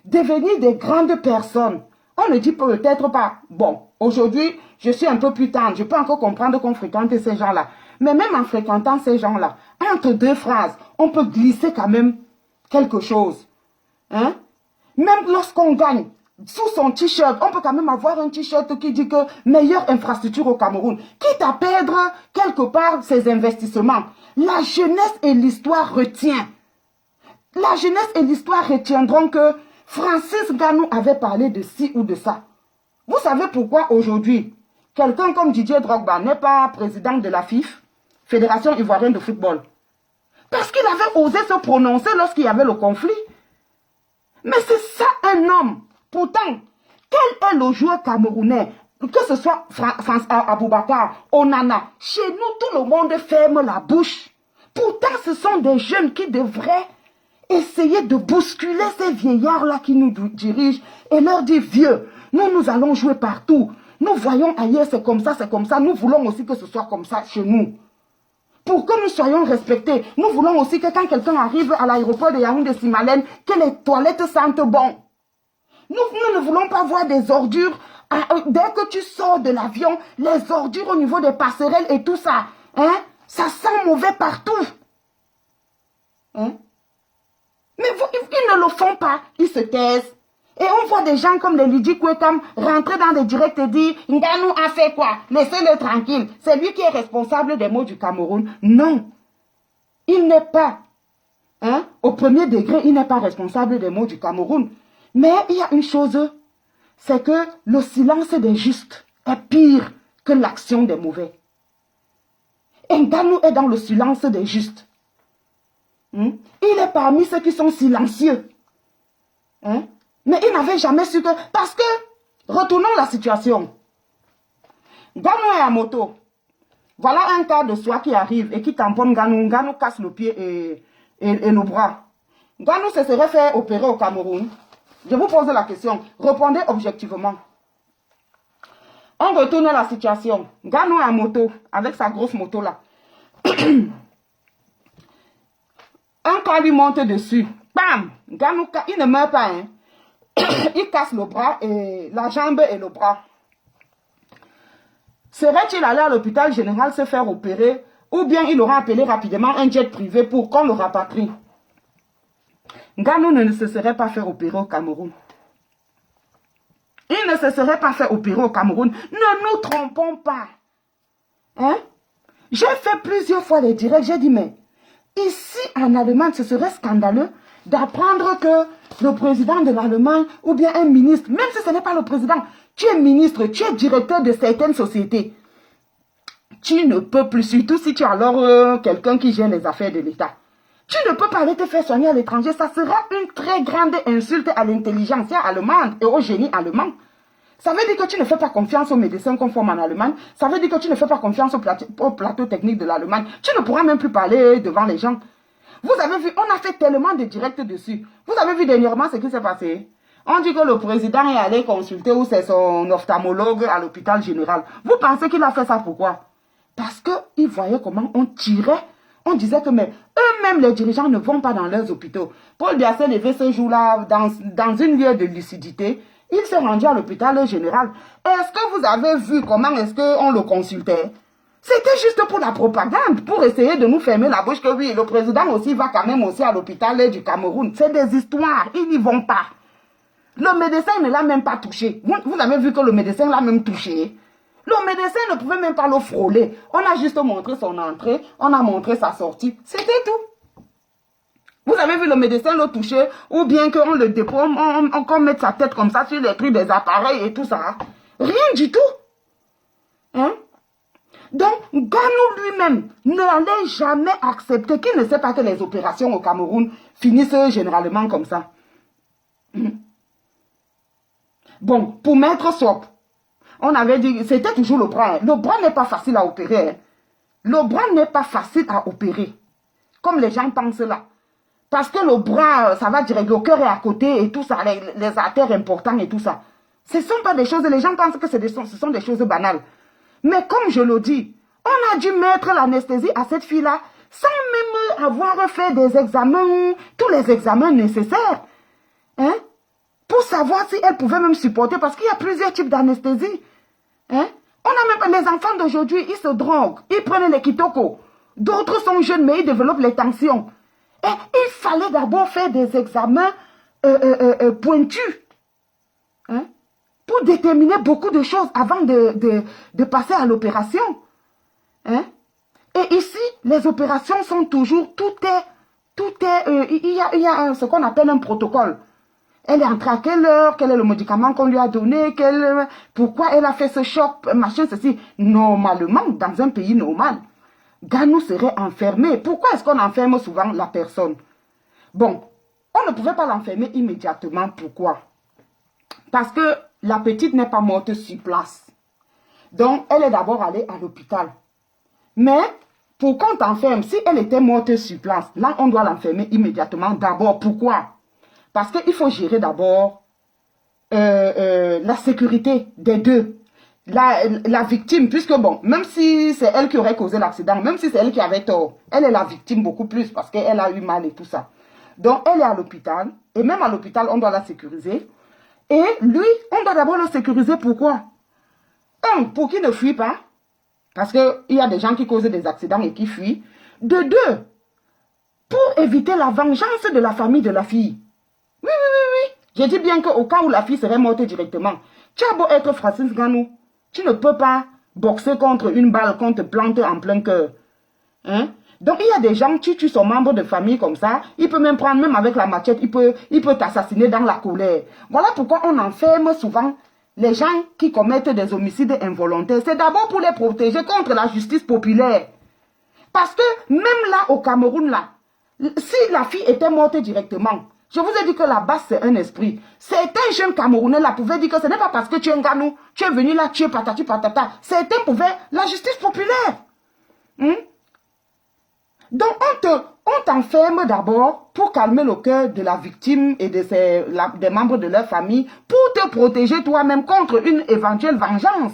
A: devenir des grandes personnes. On ne dit peut-être pas, bon, aujourd'hui, je suis un peu plus tendre, je peux encore comprendre qu'on fréquente ces gens-là. Mais même en fréquentant ces gens-là, entre 2 phrases, on peut glisser quand même quelque chose. Même lorsqu'on gagne, sous son t-shirt, on peut quand même avoir un t-shirt qui dit que meilleure infrastructure au Cameroun. Quitte à perdre quelque part ses investissements. La jeunesse et l'histoire retiennent. La jeunesse et l'histoire retiendront que Francis Ngannou avait parlé de ci ou de ça. Vous savez pourquoi aujourd'hui, quelqu'un comme Didier Drogba n'est pas président de la FIF, Fédération Ivoirienne de Football? Parce qu'il avait osé se prononcer lorsqu'il y avait le conflit. Mais c'est ça un homme. Pourtant, quel est le joueur camerounais, que ce soit Aboubakar, Onana, chez nous tout le monde ferme la bouche. Pourtant, ce sont des jeunes qui devraient essayer de bousculer ces vieillards-là qui nous dirigent et leur dire, vieux, nous allons jouer partout. Nous voyons ailleurs, c'est comme ça, nous voulons aussi que ce soit comme ça chez nous. Pour que nous soyons respectés, nous voulons aussi que quand quelqu'un arrive à l'aéroport de Yaoundé-Simalène, que les toilettes sentent bon. Nous ne voulons pas voir des ordures. Dès que tu sors de l'avion, les ordures au niveau des passerelles et tout ça, hein, ça sent mauvais partout. Hein? Mais ils ne le font pas, ils se taisent. Et on voit des gens comme les Lydie Kouekam rentrer dans des directs et dire « Nganou a fait quoi? Laissez-le tranquille. C'est lui qui est responsable des maux du Cameroun. » Non, il n'est pas. Hein? Au premier degré, il n'est pas responsable des maux du Cameroun. Mais il y a une chose, c'est que le silence des justes est pire que l'action des mauvais. Et Nganou est dans le silence des justes. Il est parmi ceux qui sont silencieux. Hein? Mais il n'avait jamais su que... Parce que, retournons la situation. Nganou est à moto. Voilà un cas de soi qui arrive et qui tamponne Nganou. Nganou casse le pied et le bras. Nganou se serait fait opérer au Cameroun. Je vous pose la question. Répondez objectivement. On retourne la situation. Nganou est à moto, avec sa grosse moto là. Un cas lui monte dessus. Bam! Nganou, il ne meurt pas, hein. Il casse le bras et la jambe et le bras. Serait-il allé à l'hôpital général se faire opérer ou bien il aura appelé rapidement un jet privé pour qu'on le rapatrie? Nganou ne se serait pas fait opérer au Cameroun. Il ne se serait pas fait opérer au Cameroun. Ne nous trompons pas. Hein? J'ai fait plusieurs fois les directs. J'ai dit, mais ici en Allemagne, ce serait scandaleux d'apprendre que le président de l'Allemagne ou bien un ministre, même si ce n'est pas le président, tu es ministre, tu es directeur de certaines sociétés. Tu ne peux plus, surtout si tu es alors quelqu'un qui gère les affaires de l'État. Tu ne peux pas aller te faire soigner à l'étranger. Ça sera une très grande insulte à l'intelligentsia allemande et au génie allemand. Ça veut dire que tu ne fais pas confiance aux médecins qu'on forme en Allemagne. Ça veut dire que tu ne fais pas confiance au plateau technique de l'Allemagne. Tu ne pourras même plus parler devant les gens. Vous avez vu, on a fait tellement de directs dessus. Vous avez vu dernièrement ce qui s'est passé? On dit que le président est allé consulter ou c'est son ophtalmologue à l'hôpital général. Vous pensez qu'il a fait ça pourquoi? Parce qu'il voyait comment on tirait. On disait que mais eux-mêmes, les dirigeants, ne vont pas dans leurs hôpitaux. Paul Biya s'est levé ce jour-là dans une lieu de lucidité. Il s'est rendu à l'hôpital général. Est-ce que vous avez vu comment est-ce qu'on le consultait? C'était juste pour la propagande, pour essayer de nous fermer la bouche que oui, le président aussi va quand même aussi à l'hôpital du Cameroun. C'est des histoires, ils n'y vont pas. Le médecin ne l'a même pas touché. Vous avez vu que le médecin l'a même touché. Le médecin ne pouvait même pas le frôler. On a juste montré son entrée, on a montré sa sortie. C'était tout. Vous avez vu le médecin le toucher, ou bien qu'on le dépose, qu'on mette sa tête comme ça sur les trucs des appareils et tout ça. Rien du tout. Hein? Donc, Nganou lui-même n'allait jamais accepter qu'il ne sait pas que les opérations au Cameroun finissent généralement comme ça. Bon, pour Maître Swap, on avait dit, c'était toujours le bras. Le bras n'est pas facile à opérer. Le bras n'est pas facile à opérer. Comme les gens pensent là. Parce que le bras, ça va direct, le cœur est à côté et tout ça, les artères importantes et tout ça. Ce ne sont pas des choses, les gens pensent que ce sont des choses banales. Mais comme je le dis, on a dû mettre l'anesthésie à cette fille-là sans même avoir fait des examens, tous les examens nécessaires. Hein? Pour savoir si elle pouvait même supporter, parce qu'il y a plusieurs types d'anesthésie. Hein? On a même les enfants d'aujourd'hui, ils se droguent, ils prennent les kitoko. D'autres sont jeunes, mais ils développent les tensions. Et il fallait d'abord faire des examens pointus. Hein? Pour déterminer beaucoup de choses avant de passer à l'opération. Hein? Et ici, les opérations sont toujours, il y a ce qu'on appelle un protocole. Elle est entrée à quelle heure, quel est le médicament qu'on lui a donné, pourquoi elle a fait ce choc, machin, ceci. Normalement, dans un pays normal, Nganou serait enfermé. Pourquoi est-ce qu'on enferme souvent la personne? Bon, on ne pouvait pas l'enfermer immédiatement. Pourquoi? Parce que la petite n'est pas morte sur place. Donc, elle est d'abord allée à l'hôpital. Mais, pour qu'on t'enferme, si elle était morte sur place, là, on doit l'enfermer immédiatement. D'abord, pourquoi? Parce qu'il faut gérer d'abord la sécurité des deux. la victime, puisque bon, même si c'est elle qui aurait causé l'accident, même si c'est elle qui avait tort, elle est la victime beaucoup plus parce qu'elle a eu mal et tout ça. Donc, elle est à l'hôpital, et même à l'hôpital, on doit la sécuriser. Et lui, on doit d'abord le sécuriser. Pourquoi? Un, pour qu'il ne fuit pas, parce qu'il y a des gens qui causent des accidents et qui fuient. De deux, pour éviter la vengeance de la famille de la fille. Oui, oui, oui, oui. J'ai dit bien qu'au cas où la fille serait morte directement, tu as beau être Francis Ngannou, tu ne peux pas boxer contre une balle qu'on te plante en plein cœur. Hein? Donc, il y a des gens qui tuent son membre de famille comme ça. Il peut même prendre, même avec la machette, il peut t'assassiner dans la colère. Voilà pourquoi on enferme souvent les gens qui commettent des homicides involontaires. C'est d'abord pour les protéger contre la justice populaire. Parce que même là, au Cameroun, là, si la fille était morte directement, je vous ai dit que la base, c'est un esprit. Certains jeunes Camerounais là pouvaient dire que ce n'est pas parce que tu es un Nganou, tu es venu là tuer patati patata. Certains pouvaient, la justice populaire. Donc, on t'enferme d'abord pour calmer le cœur de la victime et des membres de leur famille, pour te protéger toi-même contre une éventuelle vengeance.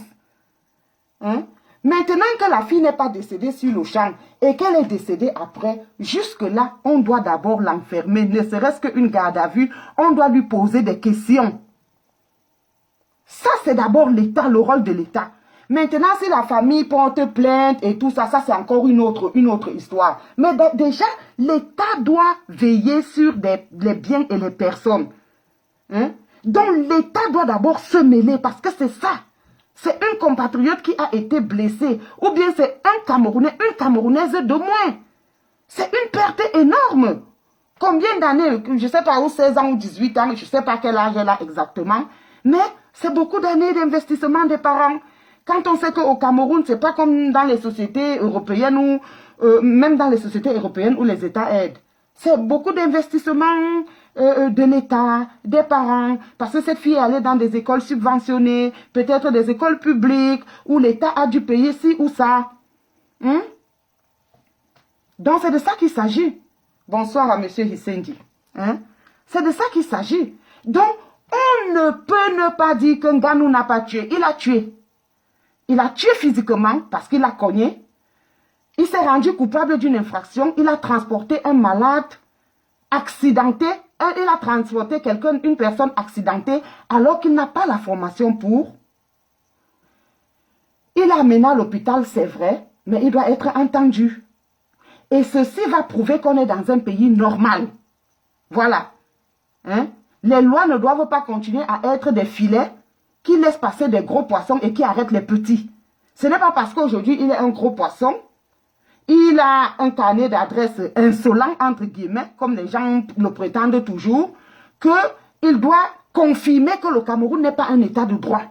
A: Maintenant que la fille n'est pas décédée sur le champ et qu'elle est décédée après, jusque-là, on doit d'abord l'enfermer, ne serait-ce qu'une garde à vue, on doit lui poser des questions. Ça, c'est d'abord l'État, le rôle de l'État. Maintenant, si la famille porte plainte et tout ça, ça c'est encore une autre histoire. Mais déjà, l'État doit veiller sur les biens et les personnes. Donc, l'État doit d'abord se mêler parce que c'est ça. C'est un compatriote qui a été blessé. Ou bien c'est un Camerounais, une Camerounaise de moins. C'est une perte énorme. Combien d'années, je ne sais pas, ou 16 ans ou 18 ans, je ne sais pas quel âge elle a exactement. Mais c'est beaucoup d'années d'investissement des parents. Quand on sait qu'au Cameroun, ce n'est pas comme dans les sociétés européennes ou même dans les sociétés européennes où les États aident. C'est beaucoup d'investissements de l'État, des parents, parce que cette fille est allée dans des écoles subventionnées, peut-être des écoles publiques, où l'État a dû payer ci ou ça. Donc c'est de ça qu'il s'agit. Bonsoir à M. Hissendi. C'est de ça qu'il s'agit. Donc, on ne peut ne pas dire que Nganou n'a pas tué. Il a tué. Il a tué physiquement parce qu'il a cogné. Il s'est rendu coupable d'une infraction. Il a transporté un malade accidenté. Il a transporté une personne accidentée alors qu'il n'a pas la formation pour. Il a amené à l'hôpital, c'est vrai, mais il doit être entendu. Et ceci va prouver qu'on est dans un pays normal. Voilà. Les lois ne doivent pas continuer à être des filets qui laissent passer des gros poissons et qui arrêtent les petits. Ce n'est pas parce qu'aujourd'hui il est un gros poisson, il a un carnet d'adresse insolent, entre guillemets, comme les gens le prétendent toujours, qu'il doit confirmer que le Cameroun n'est pas un état de droit.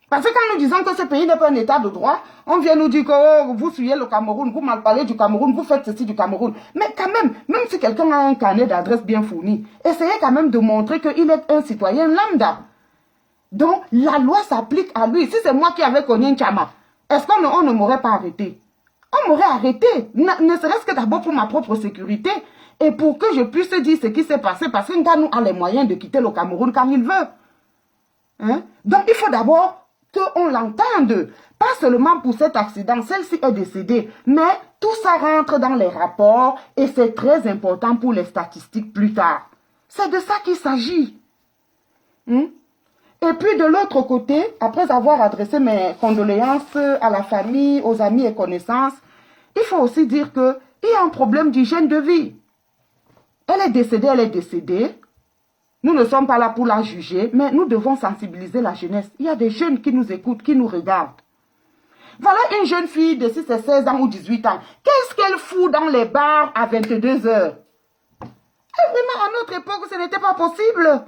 A: Parce que quand nous disons que ce pays n'est pas un état de droit, on vient nous dire que oh, vous suivez le Cameroun, vous malparlez du Cameroun, vous faites ceci du Cameroun. Mais quand même si quelqu'un a un carnet d'adresse bien fourni, essayez quand même de montrer qu'il est un citoyen lambda. Donc, la loi s'applique à lui. Si c'est moi qui avais connu un Chama, est-ce qu'on ne m'aurait pas arrêté? On m'aurait arrêté, ne serait-ce que d'abord pour ma propre sécurité et pour que je puisse dire ce qui s'est passé, parce que Nganou a les moyens de quitter le Cameroun quand il veut. Donc, il faut d'abord qu'on l'entende, pas seulement pour cet accident, celle-ci est décédée, mais tout ça rentre dans les rapports et c'est très important pour les statistiques plus tard. C'est de ça qu'il s'agit. Et puis de l'autre côté, après avoir adressé mes condoléances à la famille, aux amis et connaissances, il faut aussi dire qu'il y a un problème d'hygiène de vie. Elle est décédée. Nous ne sommes pas là pour la juger, mais nous devons sensibiliser la jeunesse. Il y a des jeunes qui nous écoutent, qui nous regardent. Voilà une jeune fille de 6 à 16 ans ou 18 ans. Qu'est-ce qu'elle fout dans les bars à 22 heures? Et vraiment, à notre époque, ce n'était pas possible.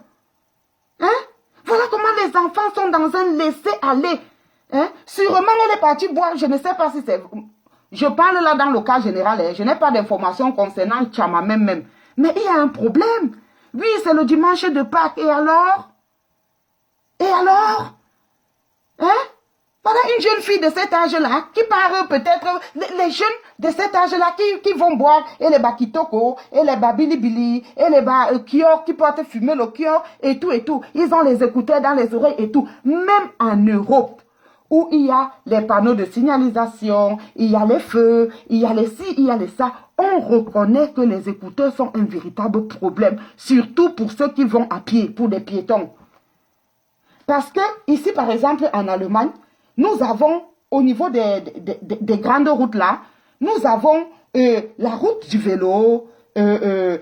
A: Voilà comment les enfants sont dans un laisser-aller. Sûrement, elle est partie boire, je ne sais pas si c'est... Je parle là dans le cas général, je n'ai pas d'informations concernant Chama même. Mais il y a un problème. Oui, c'est le dimanche de Pâques. Et alors? Voilà Voilà une jeune fille de cet âge-là qui part peut-être, les jeunes de cet âge-là qui vont boire, et les bakitoko, et les babilibili, et les kior qui portent fumer le kior, et tout et tout. Ils ont les écouteurs dans les oreilles et tout. Même en Europe, où il y a les panneaux de signalisation, il y a les feux, il y a les ci, il y a les ça, on reconnaît que les écouteurs sont un véritable problème, surtout pour ceux qui vont à pied, pour des piétons. Parce que ici, par exemple, en Allemagne, nous avons, au niveau des grandes routes là, nous avons la route du vélo, la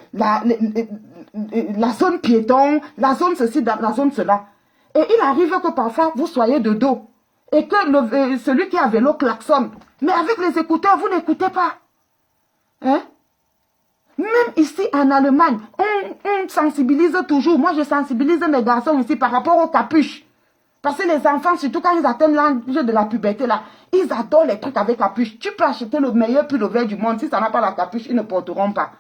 A: zone piéton, la zone ceci, la zone cela. Et il arrive que parfois, vous soyez de dos et que celui qui a vélo klaxonne. Mais avec les écouteurs, vous n'écoutez pas. Hein? Même ici en Allemagne, on sensibilise toujours. Moi, je sensibilise mes garçons ici par rapport aux capuches. Parce que les enfants, surtout quand ils atteignent l'âge de la puberté, là, ils adorent les trucs avec capuche. Tu peux acheter le meilleur pull vert du monde. Si ça n'a pas la capuche, ils ne porteront pas.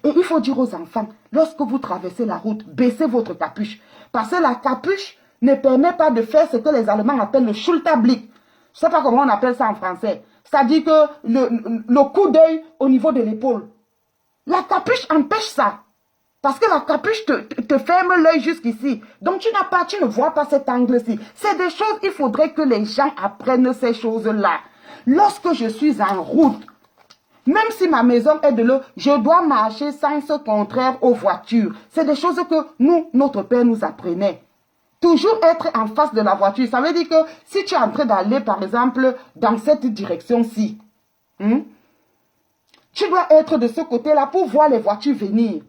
A: Et il faut dire aux enfants, lorsque vous traversez la route, baissez votre capuche. Parce que la capuche ne permet pas de faire ce que les Allemands appellent le Schulterblick. Je ne sais pas comment on appelle ça en français. C'est-à-dire que le coup d'œil au niveau de l'épaule. La capuche empêche ça. Parce que la capuche te ferme l'œil jusqu'ici. Donc tu ne vois pas cet angle-ci. C'est des choses, il faudrait que les gens apprennent ces choses-là. Lorsque je suis en route, même si ma maison est de l'eau, je dois marcher sens contraire aux voitures. C'est des choses que notre père nous apprenait. Toujours être en face de la voiture. Ça veut dire que si tu es en train d'aller, par exemple, dans cette direction-ci, tu dois être de ce côté-là pour voir les voitures venir.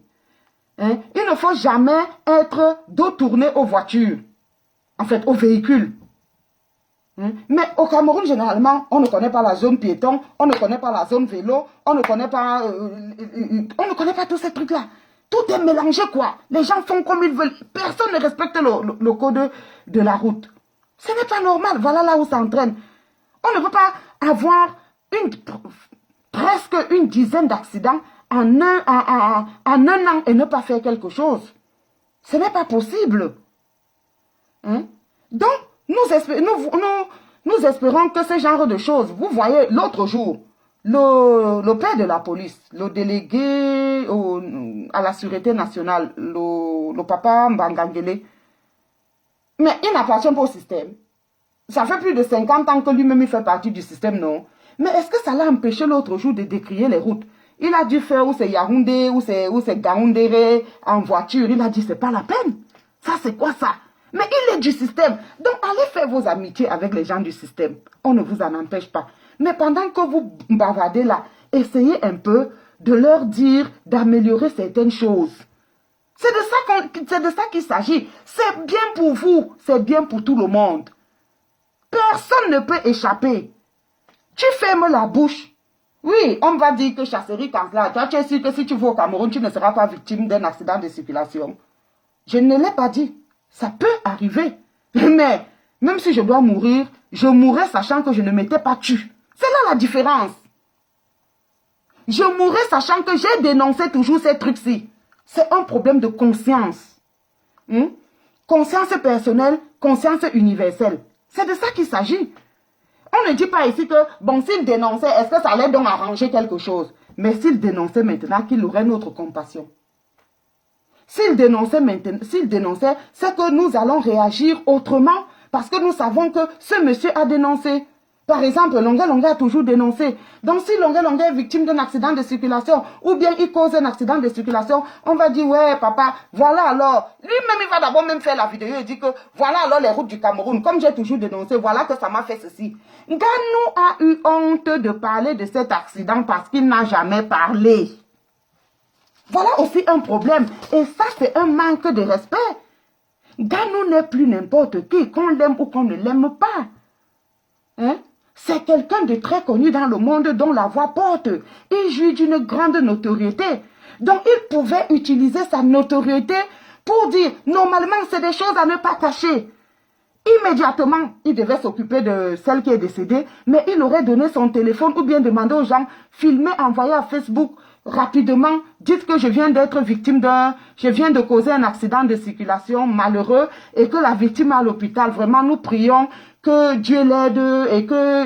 A: Hein? Il ne faut jamais être dos tourné aux voitures, en fait, aux véhicules. Mais au Cameroun, généralement, on ne connaît pas la zone piéton, on ne connaît pas la zone vélo, on ne connaît pas tous ces trucs-là. Tout est mélangé, quoi. Les gens font comme ils veulent. Personne ne respecte le code de la route. Ce n'est pas normal. Voilà là où ça entraîne. On ne peut pas avoir presque une dizaine d'accidents en un an et ne pas faire quelque chose. Ce n'est pas possible. Hein? Donc, nous espérons que ce genre de choses, vous voyez, l'autre jour, le père de la police, le délégué à la sûreté nationale, le papa Mbangangele, mais il n'appartient pas au système. Ça fait plus de 50 ans que lui-même il fait partie du système, non? Mais est-ce que ça l'a empêché l'autre jour de décrier les routes? Il a dû faire où c'est Yaoundé, où c'est Gaoundéré en voiture. Il a dit, c'est pas la peine. Ça, c'est quoi ça? Mais il est du système. Donc, allez faire vos amitiés avec les gens du système. On ne vous en empêche pas. Mais pendant que vous bavardez là, essayez un peu de leur dire d'améliorer certaines choses. C'est de ça qu'il s'agit. C'est bien pour vous. C'est bien pour tout le monde. Personne ne peut échapper. Tu fermes la bouche. Oui, on va dire que chasserie Kansla, toi tu es sûr que si tu vas au Cameroun, tu ne seras pas victime d'un accident de circulation. Je ne l'ai pas dit. Ça peut arriver. Mais même si je dois mourir, je mourrai sachant que je ne m'étais pas tué. C'est là la différence. Je mourrai sachant que j'ai dénoncé toujours ces trucs-ci. C'est un problème de conscience. Conscience personnelle, conscience universelle. C'est de ça qu'il s'agit. On ne dit pas ici que, bon, s'il dénonçait, est-ce que ça allait donc arranger quelque chose? Mais s'il dénonçait maintenant, qu'il aurait notre compassion. S'il dénonçait maintenant, c'est que nous allons réagir autrement parce que nous savons que ce monsieur a dénoncé. Par exemple, Longa Longa a toujours dénoncé. Donc si Longa Longa est victime d'un accident de circulation ou bien il cause un accident de circulation, on va dire, ouais papa, voilà alors. Lui-même, il va d'abord même faire la vidéo et dire que voilà alors les routes du Cameroun. Comme j'ai toujours dénoncé, voilà que ça m'a fait ceci. Ganou a eu honte de parler de cet accident parce qu'il n'a jamais parlé. Voilà aussi un problème. Et ça, c'est un manque de respect. Ganou n'est plus n'importe qui, qu'on l'aime ou qu'on ne l'aime pas. Hein? C'est quelqu'un de très connu dans le monde dont la voix porte. Il jouit d'une grande notoriété. Donc, il pouvait utiliser sa notoriété pour dire, normalement, c'est des choses à ne pas cacher. Immédiatement, il devait s'occuper de celle qui est décédée, mais il aurait donné son téléphone ou bien demandé aux gens, filmer, envoyer à Facebook rapidement, dites que je viens d'être victime je viens de causer un accident de circulation malheureux et que la victime est à l'hôpital. Vraiment, nous prions que Dieu l'aide et que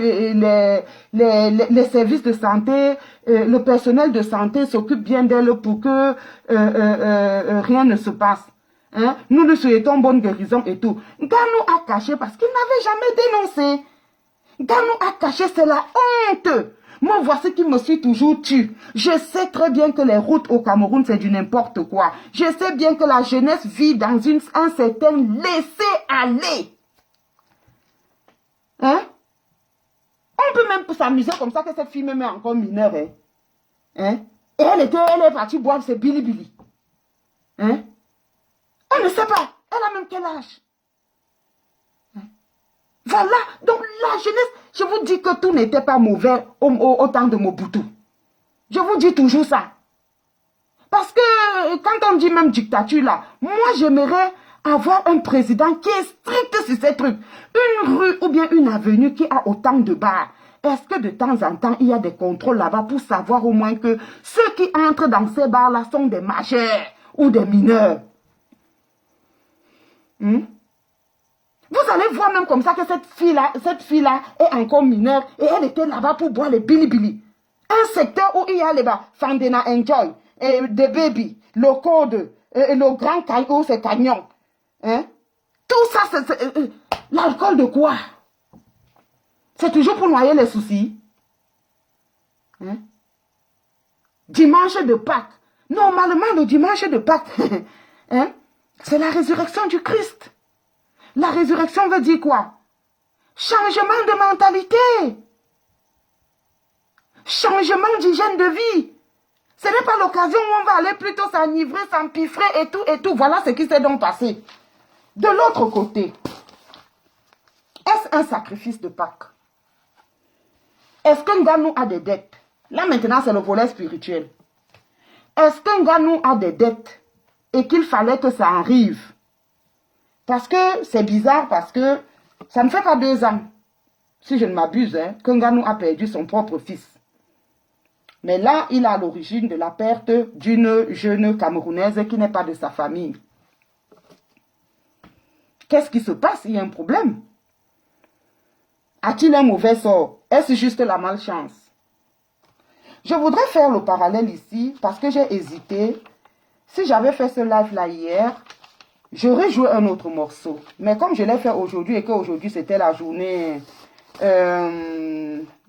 A: les services de santé, le personnel de santé s'occupe bien d'elle pour que rien ne se passe. Hein? Nous lui souhaitons bonne guérison et tout. Ganou a caché parce qu'il n'avait jamais dénoncé. Ganou a caché, c'est la honte. Moi, voici qui me suis toujours tue. Je sais très bien que les routes au Cameroun, c'est du n'importe quoi. Je sais bien que la jeunesse vit dans un certain laisser-aller. Hein? On peut même s'amuser comme ça que cette fille même est encore mineure. Hein? Hein? Et elle est partie boire ses bilibili. Hein? On ne sait pas. Elle a même quel âge? Hein? Voilà. Donc la jeunesse, je vous dis que tout n'était pas mauvais au temps de Mobutu. Je vous dis toujours ça. Parce que quand on dit même dictature là, moi j'aimerais avoir un président qui est strict sur ces trucs. Une rue ou bien une avenue qui a autant de bars. Est-ce que de temps en temps, il y a des contrôles là-bas pour savoir au moins que ceux qui entrent dans ces bars-là sont des majeurs ou des mineurs? Vous allez voir même comme ça que cette fille-là est encore mineure et elle était là-bas pour boire les bilibili. Un secteur où il y a les bars, Fandena Enjoy, et des baby, le code, et le grand caillou, c'est cagnon. Hein? Tout ça, c'est l'alcool de quoi? C'est toujours pour noyer les soucis. Hein? Dimanche de Pâques. Normalement, le dimanche de Pâques, hein? C'est la résurrection du Christ. La résurrection veut dire quoi? Changement de mentalité. Changement d'hygiène de vie. Ce n'est pas l'occasion où on va aller plutôt s'enivrer, s'empiffrer et tout et tout. Voilà ce qui s'est donc passé. De l'autre côté, est-ce un sacrifice de Pâques? Est-ce qu'un Ganou a des dettes? Là maintenant, c'est le volet spirituel. Est-ce qu'un Ganou a des dettes et qu'il fallait que ça arrive? Parce que c'est bizarre, parce que ça ne fait pas 2 ans, si je ne m'abuse, hein, qu'un Ganou a perdu son propre fils. Mais là, il est à l'origine de la perte d'une jeune Camerounaise qui n'est pas de sa famille. Qu'est-ce qui se passe? Il y a un problème. A-t-il un mauvais sort? Est-ce juste la malchance? Je voudrais faire le parallèle ici parce que j'ai hésité. Si j'avais fait ce live-là hier, j'aurais joué un autre morceau. Mais comme je l'ai fait aujourd'hui et qu'aujourd'hui c'était la journée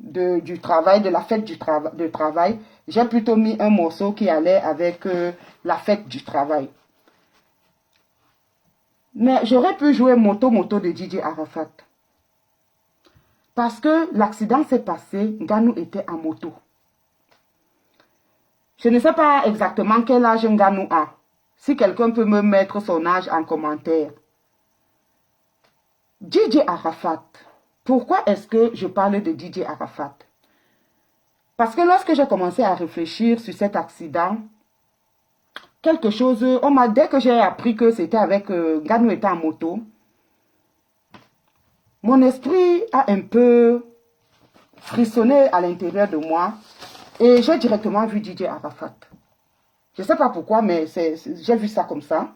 A: du travail, de la fête du travail, j'ai plutôt mis un morceau qui allait avec la fête du travail. Mais j'aurais pu jouer Moto Moto de DJ Arafat. Parce que l'accident s'est passé, Ganou était en moto. Je ne sais pas exactement quel âge Ganou a. Si quelqu'un peut me mettre son âge en commentaire. DJ Arafat. Pourquoi est-ce que je parle de DJ Arafat? Parce que lorsque j'ai commencé à réfléchir sur cet accident, quelque chose, dès que j'ai appris que c'était avec Ganou était en moto, mon esprit a un peu frissonné à l'intérieur de moi et j'ai directement vu DJ Arafat. Je ne sais pas pourquoi, mais j'ai vu ça comme ça.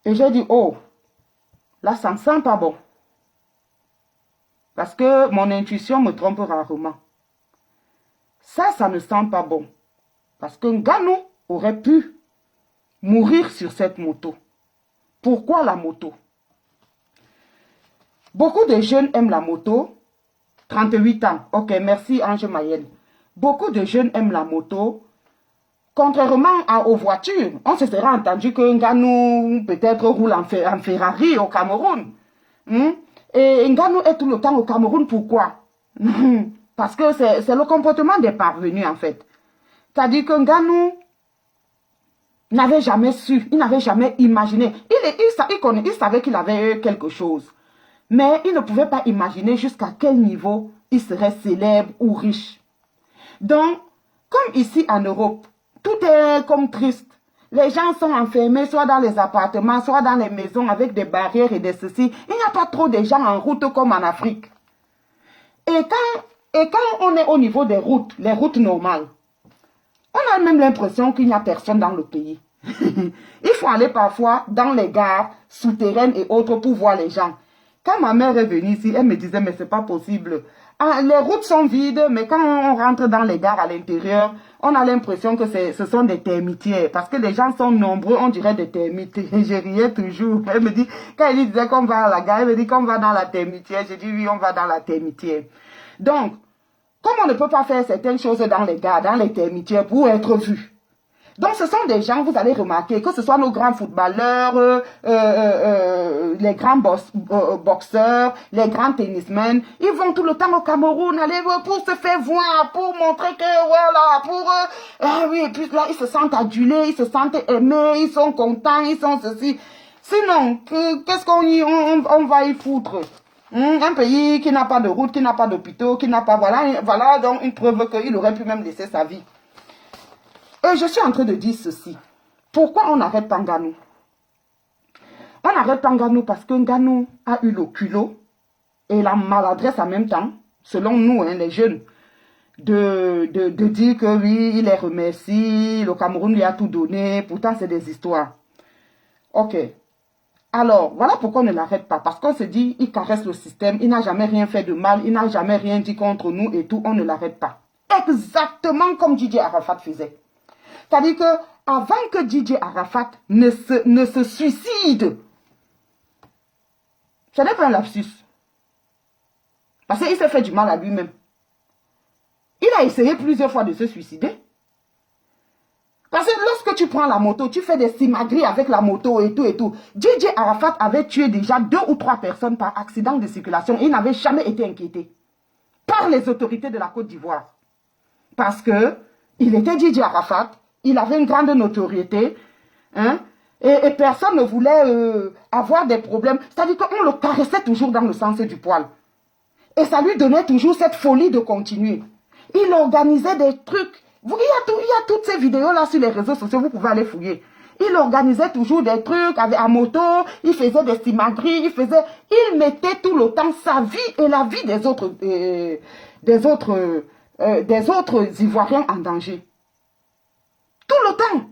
A: Et j'ai dit, oh, là, ça ne sent pas bon. Parce que mon intuition me trompe rarement. Ça ne sent pas bon. Parce qu'un Ganou aurait pu mourir sur cette moto. Pourquoi la moto? Beaucoup de jeunes aiment la moto. 38 ans. Ok, merci Ange Mayel. Beaucoup de jeunes aiment la moto. Contrairement aux voitures, on se serait entendu qu'un Ganou peut-être roule en Ferrari au Cameroun. Et Nganou est tout le temps au Cameroun, pourquoi? Parce que c'est le comportement des parvenus en fait. C'est-à-dire que Nganou n'avait jamais su, il n'avait jamais imaginé. Il savait qu'il avait quelque chose. Mais il ne pouvait pas imaginer jusqu'à quel niveau il serait célèbre ou riche. Donc, comme ici en Europe, tout est comme triste. Les gens sont enfermés, soit dans les appartements, soit dans les maisons avec des barrières et des ceci. Il n'y a pas trop de gens en route comme en Afrique. Et quand on est au niveau des routes, les routes normales, on a même l'impression qu'il n'y a personne dans le pays. Il faut aller parfois dans les gares souterraines et autres pour voir les gens. Quand ma mère est venue ici, elle me disait, mais c'est pas possible. Ah, les routes sont vides, mais quand on rentre dans les gares à l'intérieur, on a l'impression que ce sont des termitières. Parce que les gens sont nombreux, on dirait des termites. Et je riais toujours. Elle me dit, quand elle disait qu'on va à la gare, elle me dit qu'on va dans la termitière. Je dis, oui, on va dans la termitière. Donc, comme on ne peut pas faire certaines choses dans les gares, dans les termitières, pour être vu. Donc, ce sont des gens, vous allez remarquer, que ce soit nos grands footballeurs, les grands boxeurs, les grands tennismen, ils vont tout le temps au Cameroun aller pour se faire voir, pour montrer que, voilà, ah oui, et puis là, ils se sentent adulés, ils se sentent aimés, ils sont contents, ils sont ceci. Sinon, qu'est-ce on va y foutre? Un pays qui n'a pas de route, qui n'a pas d'hôpitaux, qui n'a pas, voilà donc une preuve qu'il aurait pu même laisser sa vie. Et je suis en train de dire ceci. Pourquoi on n'arrête pas Nganou? On n'arrête pas Nganou parce que Nganou a eu le culot et la maladresse en même temps, selon nous, hein, les jeunes, de dire que oui, il les remercie, le Cameroun lui a tout donné, pourtant c'est des histoires. Ok. Alors, voilà pourquoi on ne l'arrête pas. Parce qu'on se dit, il caresse le système, il n'a jamais rien fait de mal, il n'a jamais rien dit contre nous et tout, on ne l'arrête pas. Exactement comme Didier Arafat faisait. C'est-à-dire que avant que Didier Arafat ne se suicide, ce n'est pas un lapsus. Parce qu'il s'est fait du mal à lui-même. Il a essayé plusieurs fois de se suicider. Parce que lorsque tu prends la moto, tu fais des simagrées avec la moto et tout et tout. Didier Arafat avait tué déjà 2 ou 3 personnes par accident de circulation. Il n'avait jamais été inquiété par les autorités de la Côte d'Ivoire. Parce que il était Didier Arafat. Il avait une grande notoriété, hein, et personne ne voulait avoir des problèmes. C'est-à-dire qu'on le caressait toujours dans le sens du poil. Et ça lui donnait toujours cette folie de continuer. Il organisait des trucs. Il y a toutes ces vidéos-là sur les réseaux sociaux, vous pouvez aller fouiller. Il organisait toujours des trucs à moto, il faisait des simagrées, il mettait tout le temps sa vie et la vie des autres Ivoiriens en danger. Tout le temps.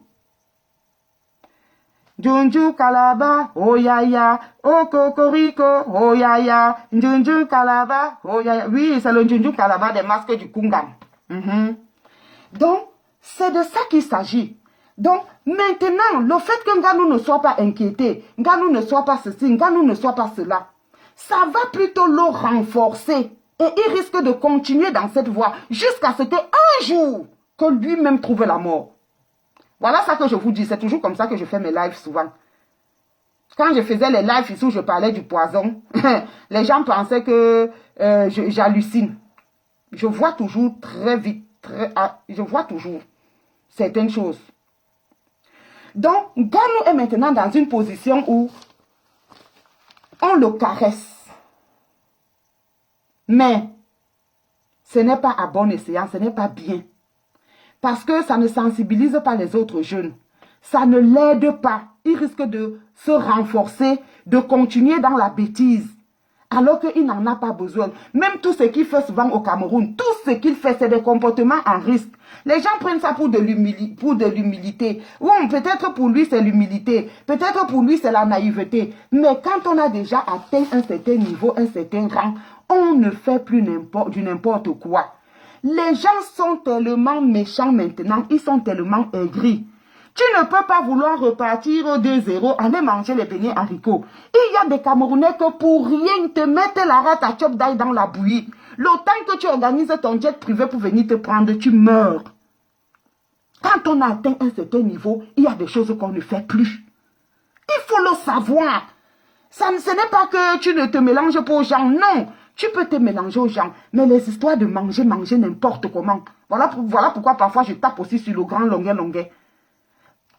A: Junju Kalaba, oh ya ya, oh Cocorico, oh ya ya, Junju Kalaba, oh ya ya. Oui, c'est le Junju Kalaba des masques du Kungan. Donc, c'est de ça qu'il s'agit. Donc, maintenant, le fait que Nganou ne soit pas inquiété, Nganou ne soit pas ceci, Nganou ne soit pas cela, ça va plutôt le renforcer. Et il risque de continuer dans cette voie jusqu'à ce qu'un jour, que lui-même trouve la mort. Voilà ça que je vous dis, c'est toujours comme ça que je fais mes lives souvent. Quand je faisais les lives ici où je parlais du poison, les gens pensaient que j'hallucine. Je vois toujours très vite, je vois toujours certaines choses. Donc, Nganou est maintenant dans une position où on le caresse. Mais ce n'est pas à bon escient, ce n'est pas bien. Parce que ça ne sensibilise pas les autres jeunes. Ça ne l'aide pas. Il risque de se renforcer, de continuer dans la bêtise. Alors qu'il n'en a pas besoin. Même tout ce qu'il fait souvent au Cameroun, tout ce qu'il fait, c'est des comportements en risque. Les gens prennent ça pour de l'humilité. Ou peut-être pour lui, c'est l'humilité. Peut-être pour lui, c'est la naïveté. Mais quand on a déjà atteint un certain niveau, un certain rang, on ne fait plus du n'importe quoi. Les gens sont tellement méchants maintenant, ils sont tellement aigris. Tu ne peux pas vouloir repartir de zéro, aller manger les beignets haricots. Il y a des Camerounais que pour rien te mettent la rate à chop d'ail dans la bouillie. Le temps que tu organises ton jet privé pour venir te prendre, tu meurs. Quand on a atteint un certain niveau, il y a des choses qu'on ne fait plus. Il faut le savoir. Ce n'est pas que tu ne te mélanges pas aux gens, non. Tu peux te mélanger aux gens, mais les histoires de manger n'importe comment. Voilà pourquoi parfois je tape aussi sur le grand longuet.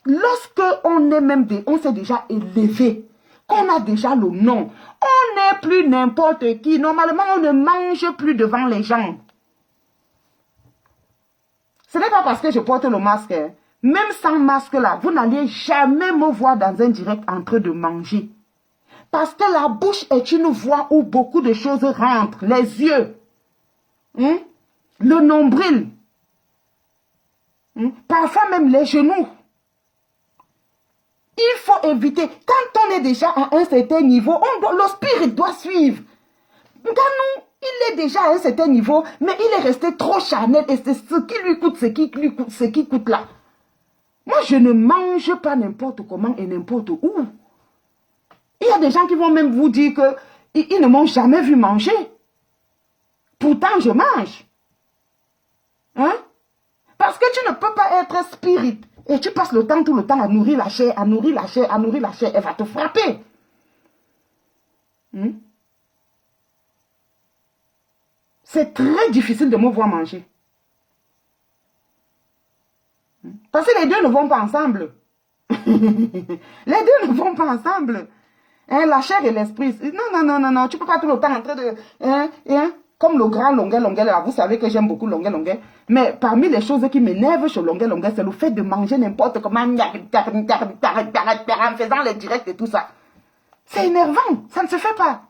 A: Lorsque on s'est déjà élevé, qu'on a déjà le nom, on n'est plus n'importe qui. Normalement, on ne mange plus devant les gens. Ce n'est pas parce que je porte le masque. Hein. Même sans masque là, vous n'allez jamais me voir dans un direct en train de manger. Parce que la bouche est une voie où beaucoup de choses rentrent. Les yeux, le nombril, parfois même les genoux. Il faut éviter. Quand on est déjà à un certain niveau, le spirit doit suivre. Ganou, il est déjà à un certain niveau, mais il est resté trop charnel et c'est ce qui lui coûte, ce qui coûte là. Moi, je ne mange pas n'importe comment et n'importe où. Il y a des gens qui vont même vous dire qu'ils ne m'ont jamais vu manger. Pourtant, je mange. Hein? Parce que tu ne peux pas être spirit et tu passes tout le temps à nourrir la chair, à nourrir la chair, à nourrir la chair. Elle va te frapper. C'est très difficile de me voir manger. Parce que les deux ne vont pas ensemble. Les deux ne vont pas ensemble. Hein, la chair et l'esprit. Non. Tu ne peux pas tout le temps en train de... comme le grand Longuet, là, vous savez que j'aime beaucoup Longuet. Mais parmi les choses qui m'énervent chez Longuet, c'est le fait de manger n'importe comment, en faisant les directs et tout ça. C'est énervant, ça ne se fait pas.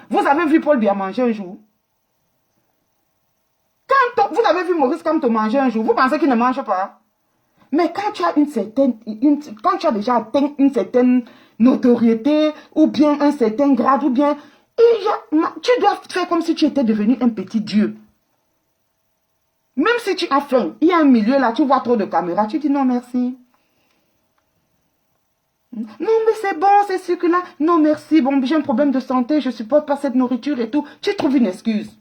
A: Vous avez vu Paul Biya manger un jour? Vous avez vu Maurice Kamto manger un jour, vous pensez qu'il ne mange pas? Mais quand tu as quand tu as déjà atteint une certaine notoriété, ou bien un certain grade, ou bien, tu dois faire comme si tu étais devenu un petit dieu. Même si tu as faim, il y a un milieu là, tu vois trop de caméras, tu dis non merci. Non mais c'est bon, c'est ce que là, non merci, bon j'ai un problème de santé, je supporte pas cette nourriture et tout. Tu trouves une excuse.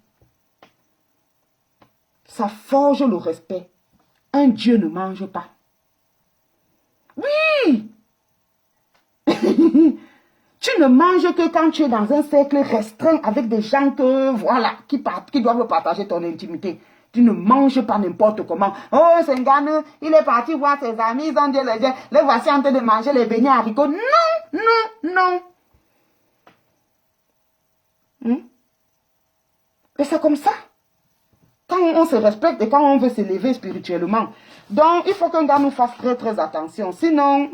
A: Ça forge le respect. Un dieu ne mange pas. Oui. Tu ne manges que quand tu es dans un cercle restreint avec des gens qui doivent partager ton intimité. Tu ne manges pas n'importe comment. Oh, c'est un gars, il est parti voir ses amis, ils ont dit les voici en train de manger les beignets haricots. Non. Et c'est comme ça. Quand on se respecte et quand on veut s'élever spirituellement. Donc, il faut qu'un gars nous fasse très, très attention. Sinon,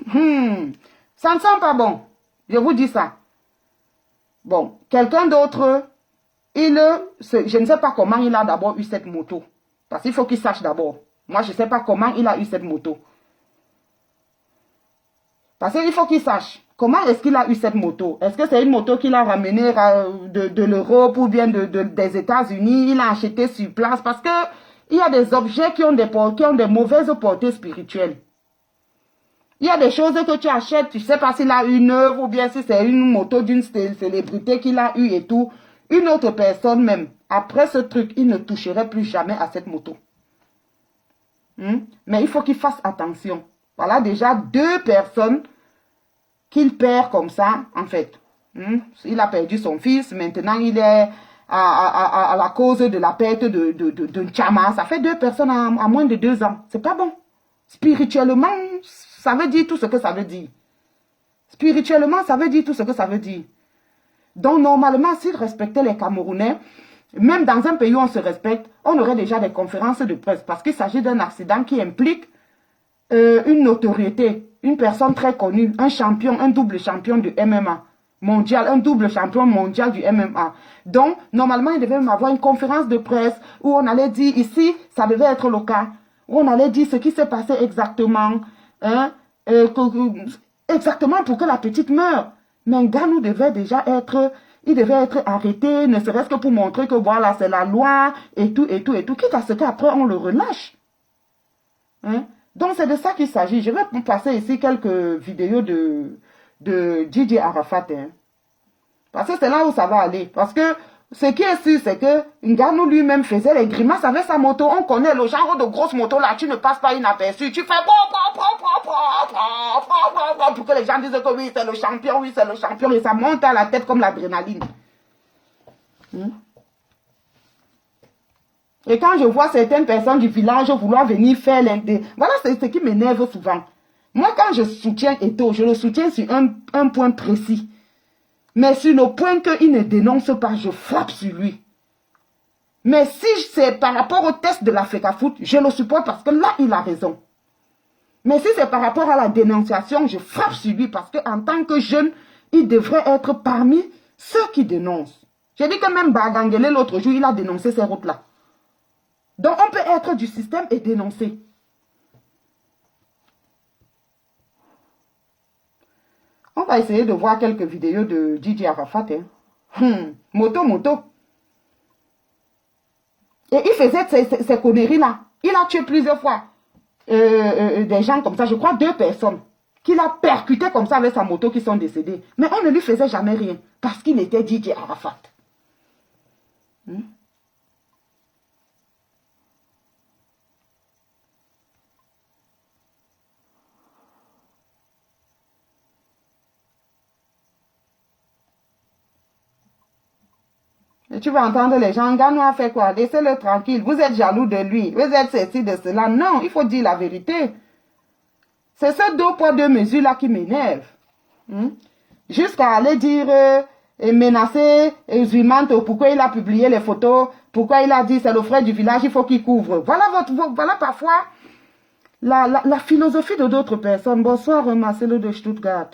A: ça ne sent pas bon. Je vous dis ça. Bon, quelqu'un d'autre, je ne sais pas comment il a d'abord eu cette moto. Parce qu'il faut qu'il sache d'abord. Moi, je ne sais pas comment il a eu cette moto. Parce qu'il faut qu'il sache. Comment est-ce qu'il a eu cette moto? Est-ce que c'est une moto qu'il a ramenée de l'Europe ou bien des États-Unis? Il a acheté sur place parce que il y a des objets qui ont des mauvaises portées spirituelles. Il y a des choses que tu achètes, tu ne sais pas s'il a une œuvre ou bien si c'est une moto d'une célébrité qu'il a eue et tout. Une autre personne même, après ce truc, il ne toucherait plus jamais à cette moto. Mais il faut qu'il fasse attention. Voilà déjà 2 personnes qu'il perd comme ça, en fait. Il a perdu son fils, maintenant il est à la cause de la perte d'un chama. Ça fait 2 personnes à moins de 2 ans. C'est pas bon. Spirituellement, ça veut dire tout ce que ça veut dire. Spirituellement, ça veut dire tout ce que ça veut dire. Donc, normalement, s'ils respectaient les Camerounais, même dans un pays où on se respecte, on aurait déjà des conférences de presse parce qu'il s'agit d'un accident qui implique une notoriété, une personne très connue, un champion, un double champion de MMA mondial, un double champion mondial du MMA. Donc, normalement, il devait même avoir une conférence de presse où on allait dire ici, ça devait être le cas, où on allait dire ce qui s'est passé exactement, exactement pour que la petite meure. Mais Ngannou devait déjà être, il devait être arrêté, ne serait-ce que pour montrer que voilà, c'est la loi, et tout. Quitte à ce qu'après, on le relâche. Donc, c'est de ça qu'il s'agit. Je vais vous passer ici quelques vidéos de Gigi Arafat. Parce que c'est là où ça va aller. Parce que ce qui est sûr, c'est que Ngannou lui-même faisait les grimaces avec sa moto. On connaît le genre de grosse moto là, tu ne passes pas inaperçu. Tu fais pour que les gens disent que oui, c'est le champion, et ça monte à la tête comme l'adrénaline. Et quand je vois certaines personnes du village vouloir venir faire voilà, c'est ce qui m'énerve souvent. Moi, quand je soutiens Eto'o, je le soutiens sur un point précis. Mais sur le point qu'il ne dénonce pas, je frappe sur lui. Mais si c'est par rapport au test de la FECAFOOT, je le supporte parce que là, il a raison. Mais si c'est par rapport à la dénonciation, je frappe sur lui parce qu'en tant que jeune, il devrait être parmi ceux qui dénoncent. J'ai dit que même Bagangele, l'autre jour, il a dénoncé ces routes-là. Donc, on peut être du système et dénoncer. On va essayer de voir quelques vidéos de Gigi Arafat. Hein. Moto. Et il faisait ces conneries-là. Il a tué plusieurs fois des gens comme ça. Je crois 2 personnes qu'il a percuté comme ça avec sa moto qui sont décédés. Mais on ne lui faisait jamais rien parce qu'il était Gigi Arafat. Et tu vas entendre les gens, Nganou a fait quoi? Laissez-le tranquille. Vous êtes jaloux de lui. Vous êtes ceci, de cela. Non, il faut dire la vérité. C'est ce 2 poids 2 mesures là qui m'énerve. Jusqu'à aller dire et menacer Zuimanto, pourquoi il a publié les photos, pourquoi il a dit c'est le frère du village, il faut qu'il couvre. Voilà parfois la philosophie de d'autres personnes. Bonsoir Marcelo de Stuttgart.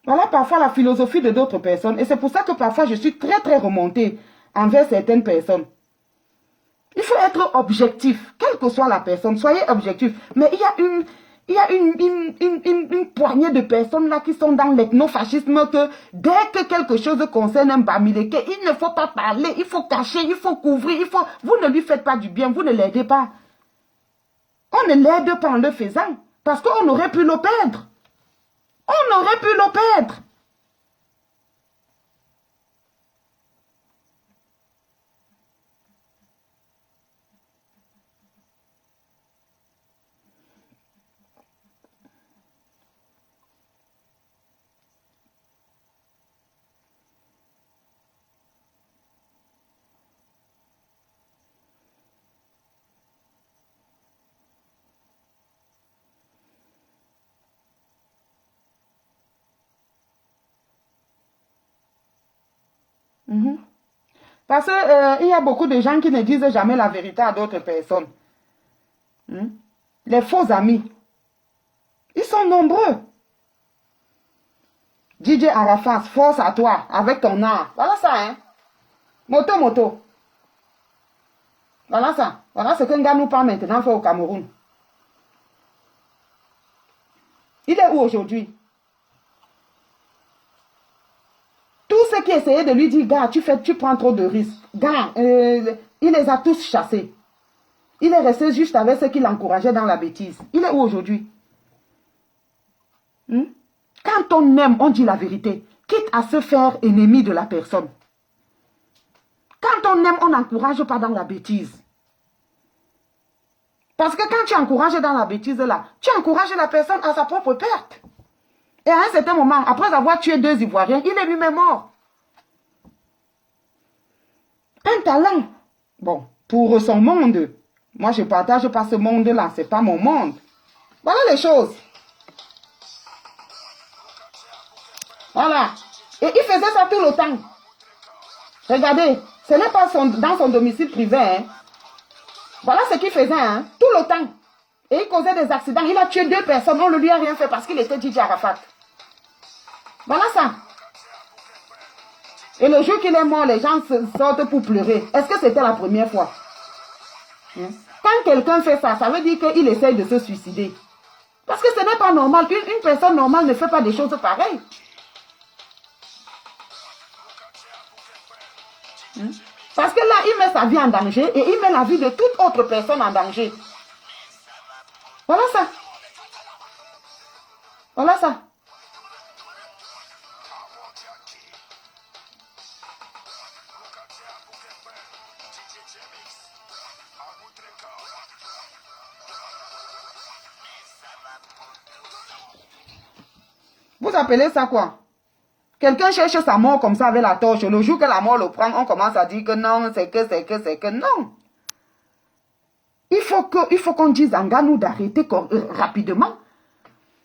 A: Voilà parfois la philosophie de d'autres personnes. Et c'est pour ça que parfois je suis très très remontée envers certaines personnes. Il faut être objectif, quelle que soit la personne, soyez objectif. Mais il y a une poignée de personnes là qui sont dans l'ethnofascisme que dès que quelque chose concerne un Bamileke, il ne faut pas parler, il faut cacher, il faut couvrir, vous ne lui faites pas du bien, vous ne l'aidez pas. On ne l'aide pas en le faisant, parce qu'on aurait pu le perdre. On aurait pu le perdre. Parce qu'il y a beaucoup de gens qui ne disent jamais la vérité à d'autres personnes. Les faux amis. Ils sont nombreux. DJ Arafat, force à toi, avec ton art. Voilà ça, hein. Moto. Voilà ça. Voilà ce que Nganou parle maintenant fait au Cameroun. Il est où aujourd'hui? Tous ceux qui essayaient de lui dire, gars, tu prends trop de risques. Gars, il les a tous chassés. Il est resté juste avec ceux qui l'encourageaient dans la bêtise. Il est où aujourd'hui? Quand on aime, on dit la vérité. Quitte à se faire ennemi de la personne. Quand on aime, on n'encourage pas dans la bêtise. Parce que quand tu encourages dans la bêtise là, tu encourages la personne à sa propre perte. Et à un certain moment, après avoir tué 2 Ivoiriens, il est lui-même mort. Un talent. Bon, pour son monde. Moi, je ne partage pas ce monde-là. Ce n'est pas mon monde. Voilà les choses. Voilà. Et il faisait ça tout le temps. Regardez, ce n'est pas dans son domicile privé. Hein. Voilà ce qu'il faisait, hein, tout le temps. Et il causait des accidents. Il a tué 2 personnes. On ne lui a rien fait parce qu'il était Gigi Arafat. Voilà ça. Et le jour qu'il est mort, les gens sortent pour pleurer. Est-ce que c'était la première fois? Quand quelqu'un fait ça, ça veut dire qu'il essaye de se suicider. Parce que ce n'est pas normal. Une personne normale ne fait pas des choses pareilles. Parce que là, il met sa vie en danger et il met la vie de toute autre personne en danger. Voilà ça. Voilà ça. Vous appelez ça quoi? Quelqu'un cherche sa mort comme ça avec la torche. Le jour que la mort le prend, on commence à dire que non, c'est que non. Il faut qu'on dise à Nganou d'arrêter rapidement.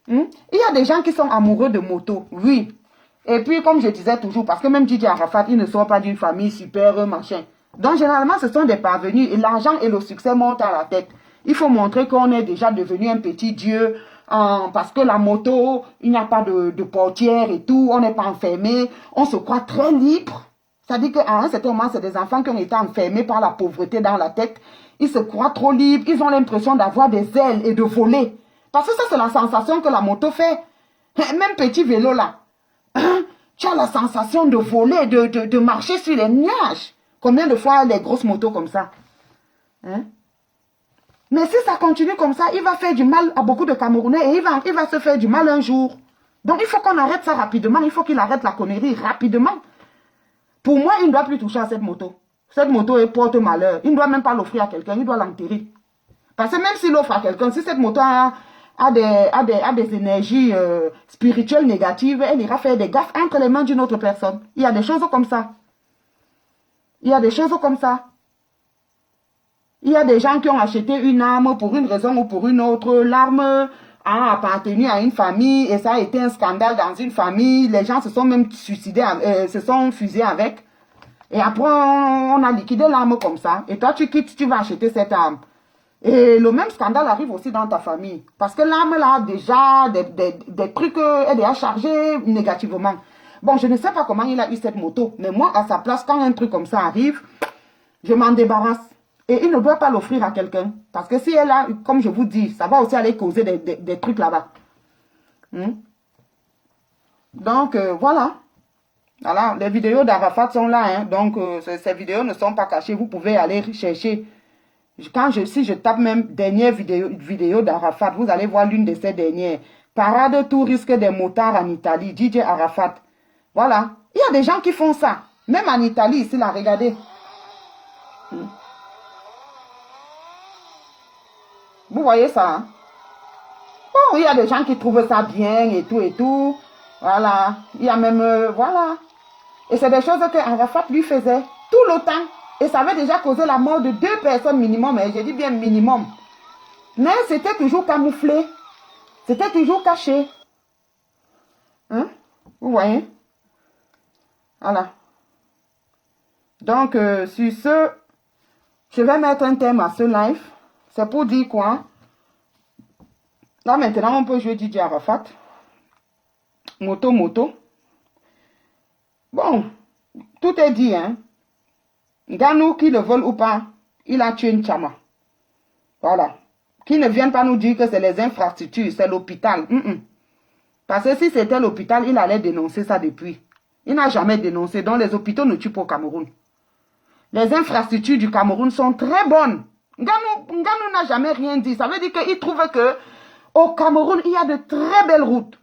A: Il y a des gens qui sont amoureux de moto, oui. Et puis, comme je disais toujours, parce que même Gigi Arafat, il ne sort pas d'une famille super machin. Donc, généralement, ce sont des parvenus. Et l'argent et le succès montent à la tête. Il faut montrer qu'on est déjà devenu un petit dieu. Parce que la moto, il n'y a pas de portière et tout. On n'est pas enfermé. On se croit très libre. C'est-à-dire qu'à un certain moment, c'est des enfants qui ont été enfermés par la pauvreté dans la tête. Ils se croient trop libres. Ils ont l'impression d'avoir des ailes et de voler. Parce que ça, c'est la sensation que la moto fait. Même petit vélo là. Tu as la sensation de voler, de marcher sur les nuages. Combien de fois les grosses motos comme ça? Hein? Mais si ça continue comme ça, il va faire du mal à beaucoup de Camerounais et il va se faire du mal un jour. Donc il faut qu'on arrête ça rapidement. Il faut qu'il arrête la connerie rapidement. Pour moi, il ne doit plus toucher à cette moto. Cette moto porte malheur. Il ne doit même pas l'offrir à quelqu'un. Il doit l'enterrer. Parce que même s'il l'offre à quelqu'un, si cette moto a des énergies spirituelles négatives, elle ira faire des gaffes entre les mains d'une autre personne. Il y a des choses comme ça. Il y a des choses comme ça. Il y a des gens qui ont acheté une arme pour une raison ou pour une autre. L'arme a appartenu à une famille et ça a été un scandale dans une famille. Les gens se sont même suicidés, se sont fusillés avec. Et après, on a liquidé l'arme comme ça. Et toi, tu quittes, tu vas acheter cette arme. Et le même scandale arrive aussi dans ta famille. Parce que l'arme là a déjà des trucs, elle est chargée négativement. Bon, je ne sais pas comment il a eu cette moto. Mais moi, à sa place, quand un truc comme ça arrive, je m'en débarrasse. Et il ne doit pas l'offrir à quelqu'un. Parce que si elle a, comme je vous dis, ça va aussi aller causer des trucs là-bas. Donc, voilà. Voilà, les vidéos d'Arafat sont là. Hein. Donc, ces vidéos ne sont pas cachées. Vous pouvez aller chercher. Si je tape même dernière vidéo d'Arafat, vous allez voir l'une de ces dernières. Parade tout risque des motards en Italie. DJ Arafat. Voilà. Il y a des gens qui font ça. Même en Italie, ici, là, regardez. Vous voyez ça, hein? Bon, il y a des gens qui trouvent ça bien et tout et tout. Voilà. Il y a même, voilà. Et c'est des choses que Arafat lui faisait tout le temps. Et ça avait déjà causé la mort de 2 personnes minimum. Et je dis bien minimum. Mais c'était toujours camouflé. C'était toujours caché. Hein? Vous voyez? Voilà. Donc, sur ce, je vais mettre un thème à ce live. C'est pour dire quoi? Là, maintenant, on peut jouer DJ Arafat. Moto. Bon, tout est dit, hein. Ganou, qui le vole ou pas, il a tué une Tchama. Voilà. Qui ne viennent pas nous dire que c'est les infrastructures, c'est l'hôpital. Parce que si c'était l'hôpital, il allait dénoncer ça depuis. Il n'a jamais dénoncé. Donc, les hôpitaux ne tuent pas au Cameroun. Les infrastructures du Cameroun sont très bonnes. Ganou n'a jamais rien dit. Ça veut dire qu'il trouve que au Cameroun, il y a de très belles routes.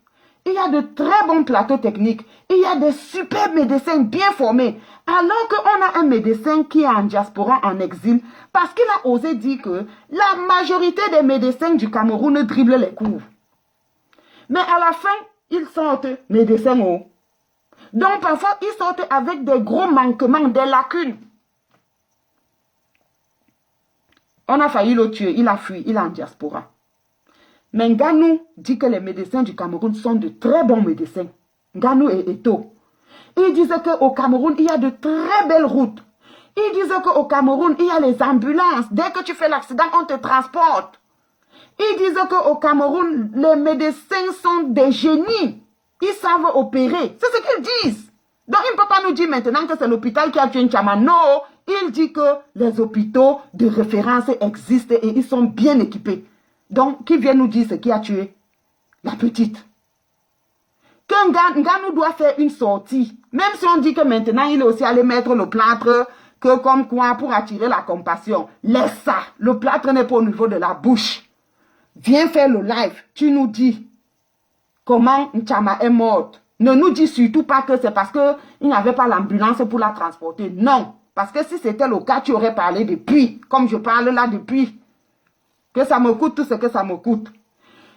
A: Il y a de très bons plateaux techniques. Il y a des super médecins bien formés. Alors qu'on a un médecin qui est en diaspora, en exil, parce qu'il a osé dire que la majorité des médecins du Cameroun dribblent les cours. Mais à la fin, ils sortent médecins hauts. Donc parfois, ils sortent avec des gros manquements, des lacunes. On a failli le tuer, il a fui, il est en diaspora. Mais Nganou dit que les médecins du Cameroun sont de très bons médecins. Nganou et Eto. Ils disent qu'au Cameroun, il y a de très belles routes. Ils disent qu'au Cameroun, il y a les ambulances. Dès que tu fais l'accident, on te transporte. Ils disent qu'au Cameroun, les médecins sont des génies. Ils savent opérer. C'est ce qu'ils disent. Donc, il ne peut pas nous dire maintenant que c'est l'hôpital qui a tué une Tchama. Non, il dit que les hôpitaux de référence existent et ils sont bien équipés. Donc, qui vient nous dire ce qui a tué la petite? Que Nganou doit faire une sortie. Même si on dit que maintenant, il est aussi allé mettre le plâtre, que comme quoi, pour attirer la compassion. Laisse ça. Le plâtre n'est pas au niveau de la bouche. Viens faire le live. Tu nous dis comment Ntchama est morte. Ne nous dis surtout pas que c'est parce qu'il n'y avait pas l'ambulance pour la transporter. Non. Parce que si c'était le cas, tu aurais parlé depuis. Comme je parle là depuis. Que ça me coûte tout ce que ça me coûte.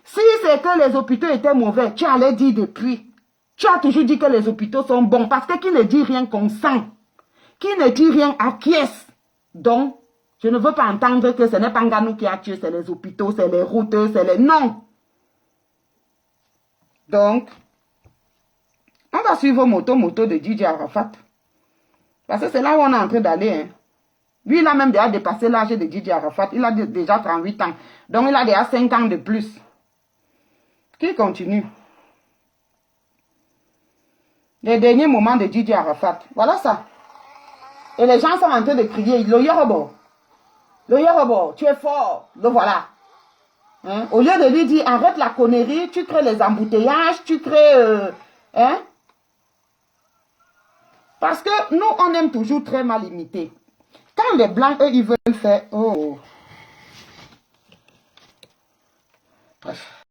A: Si c'est que les hôpitaux étaient mauvais, tu allais dire depuis. Tu as toujours dit que les hôpitaux sont bons. Parce que qui ne dit rien consent. Qui ne dit rien acquiesce. Donc, je ne veux pas entendre que ce n'est pas Nganou qui a tué, c'est les hôpitaux, c'est les routes, c'est les... Non. Donc, on va suivre moto de DJ Arafat. Parce que c'est là où on est en train d'aller. Hein. Lui, il a même déjà dépassé l'âge de DJ Arafat. Il a déjà 38 ans. Donc, il a déjà 5 ans de plus. Qui continue? Les derniers moments de DJ Arafat. Voilà ça. Et les gens sont en train de crier. Le Yoruba. Le Yoruba, tu es fort. Le voilà. Hein? Au lieu de lui dire, arrête la connerie, tu crées les embouteillages, tu crées... hein? Parce que nous, on aime toujours très mal imiter. Quand les Blancs, eux, ils veulent faire... Oh. Bref.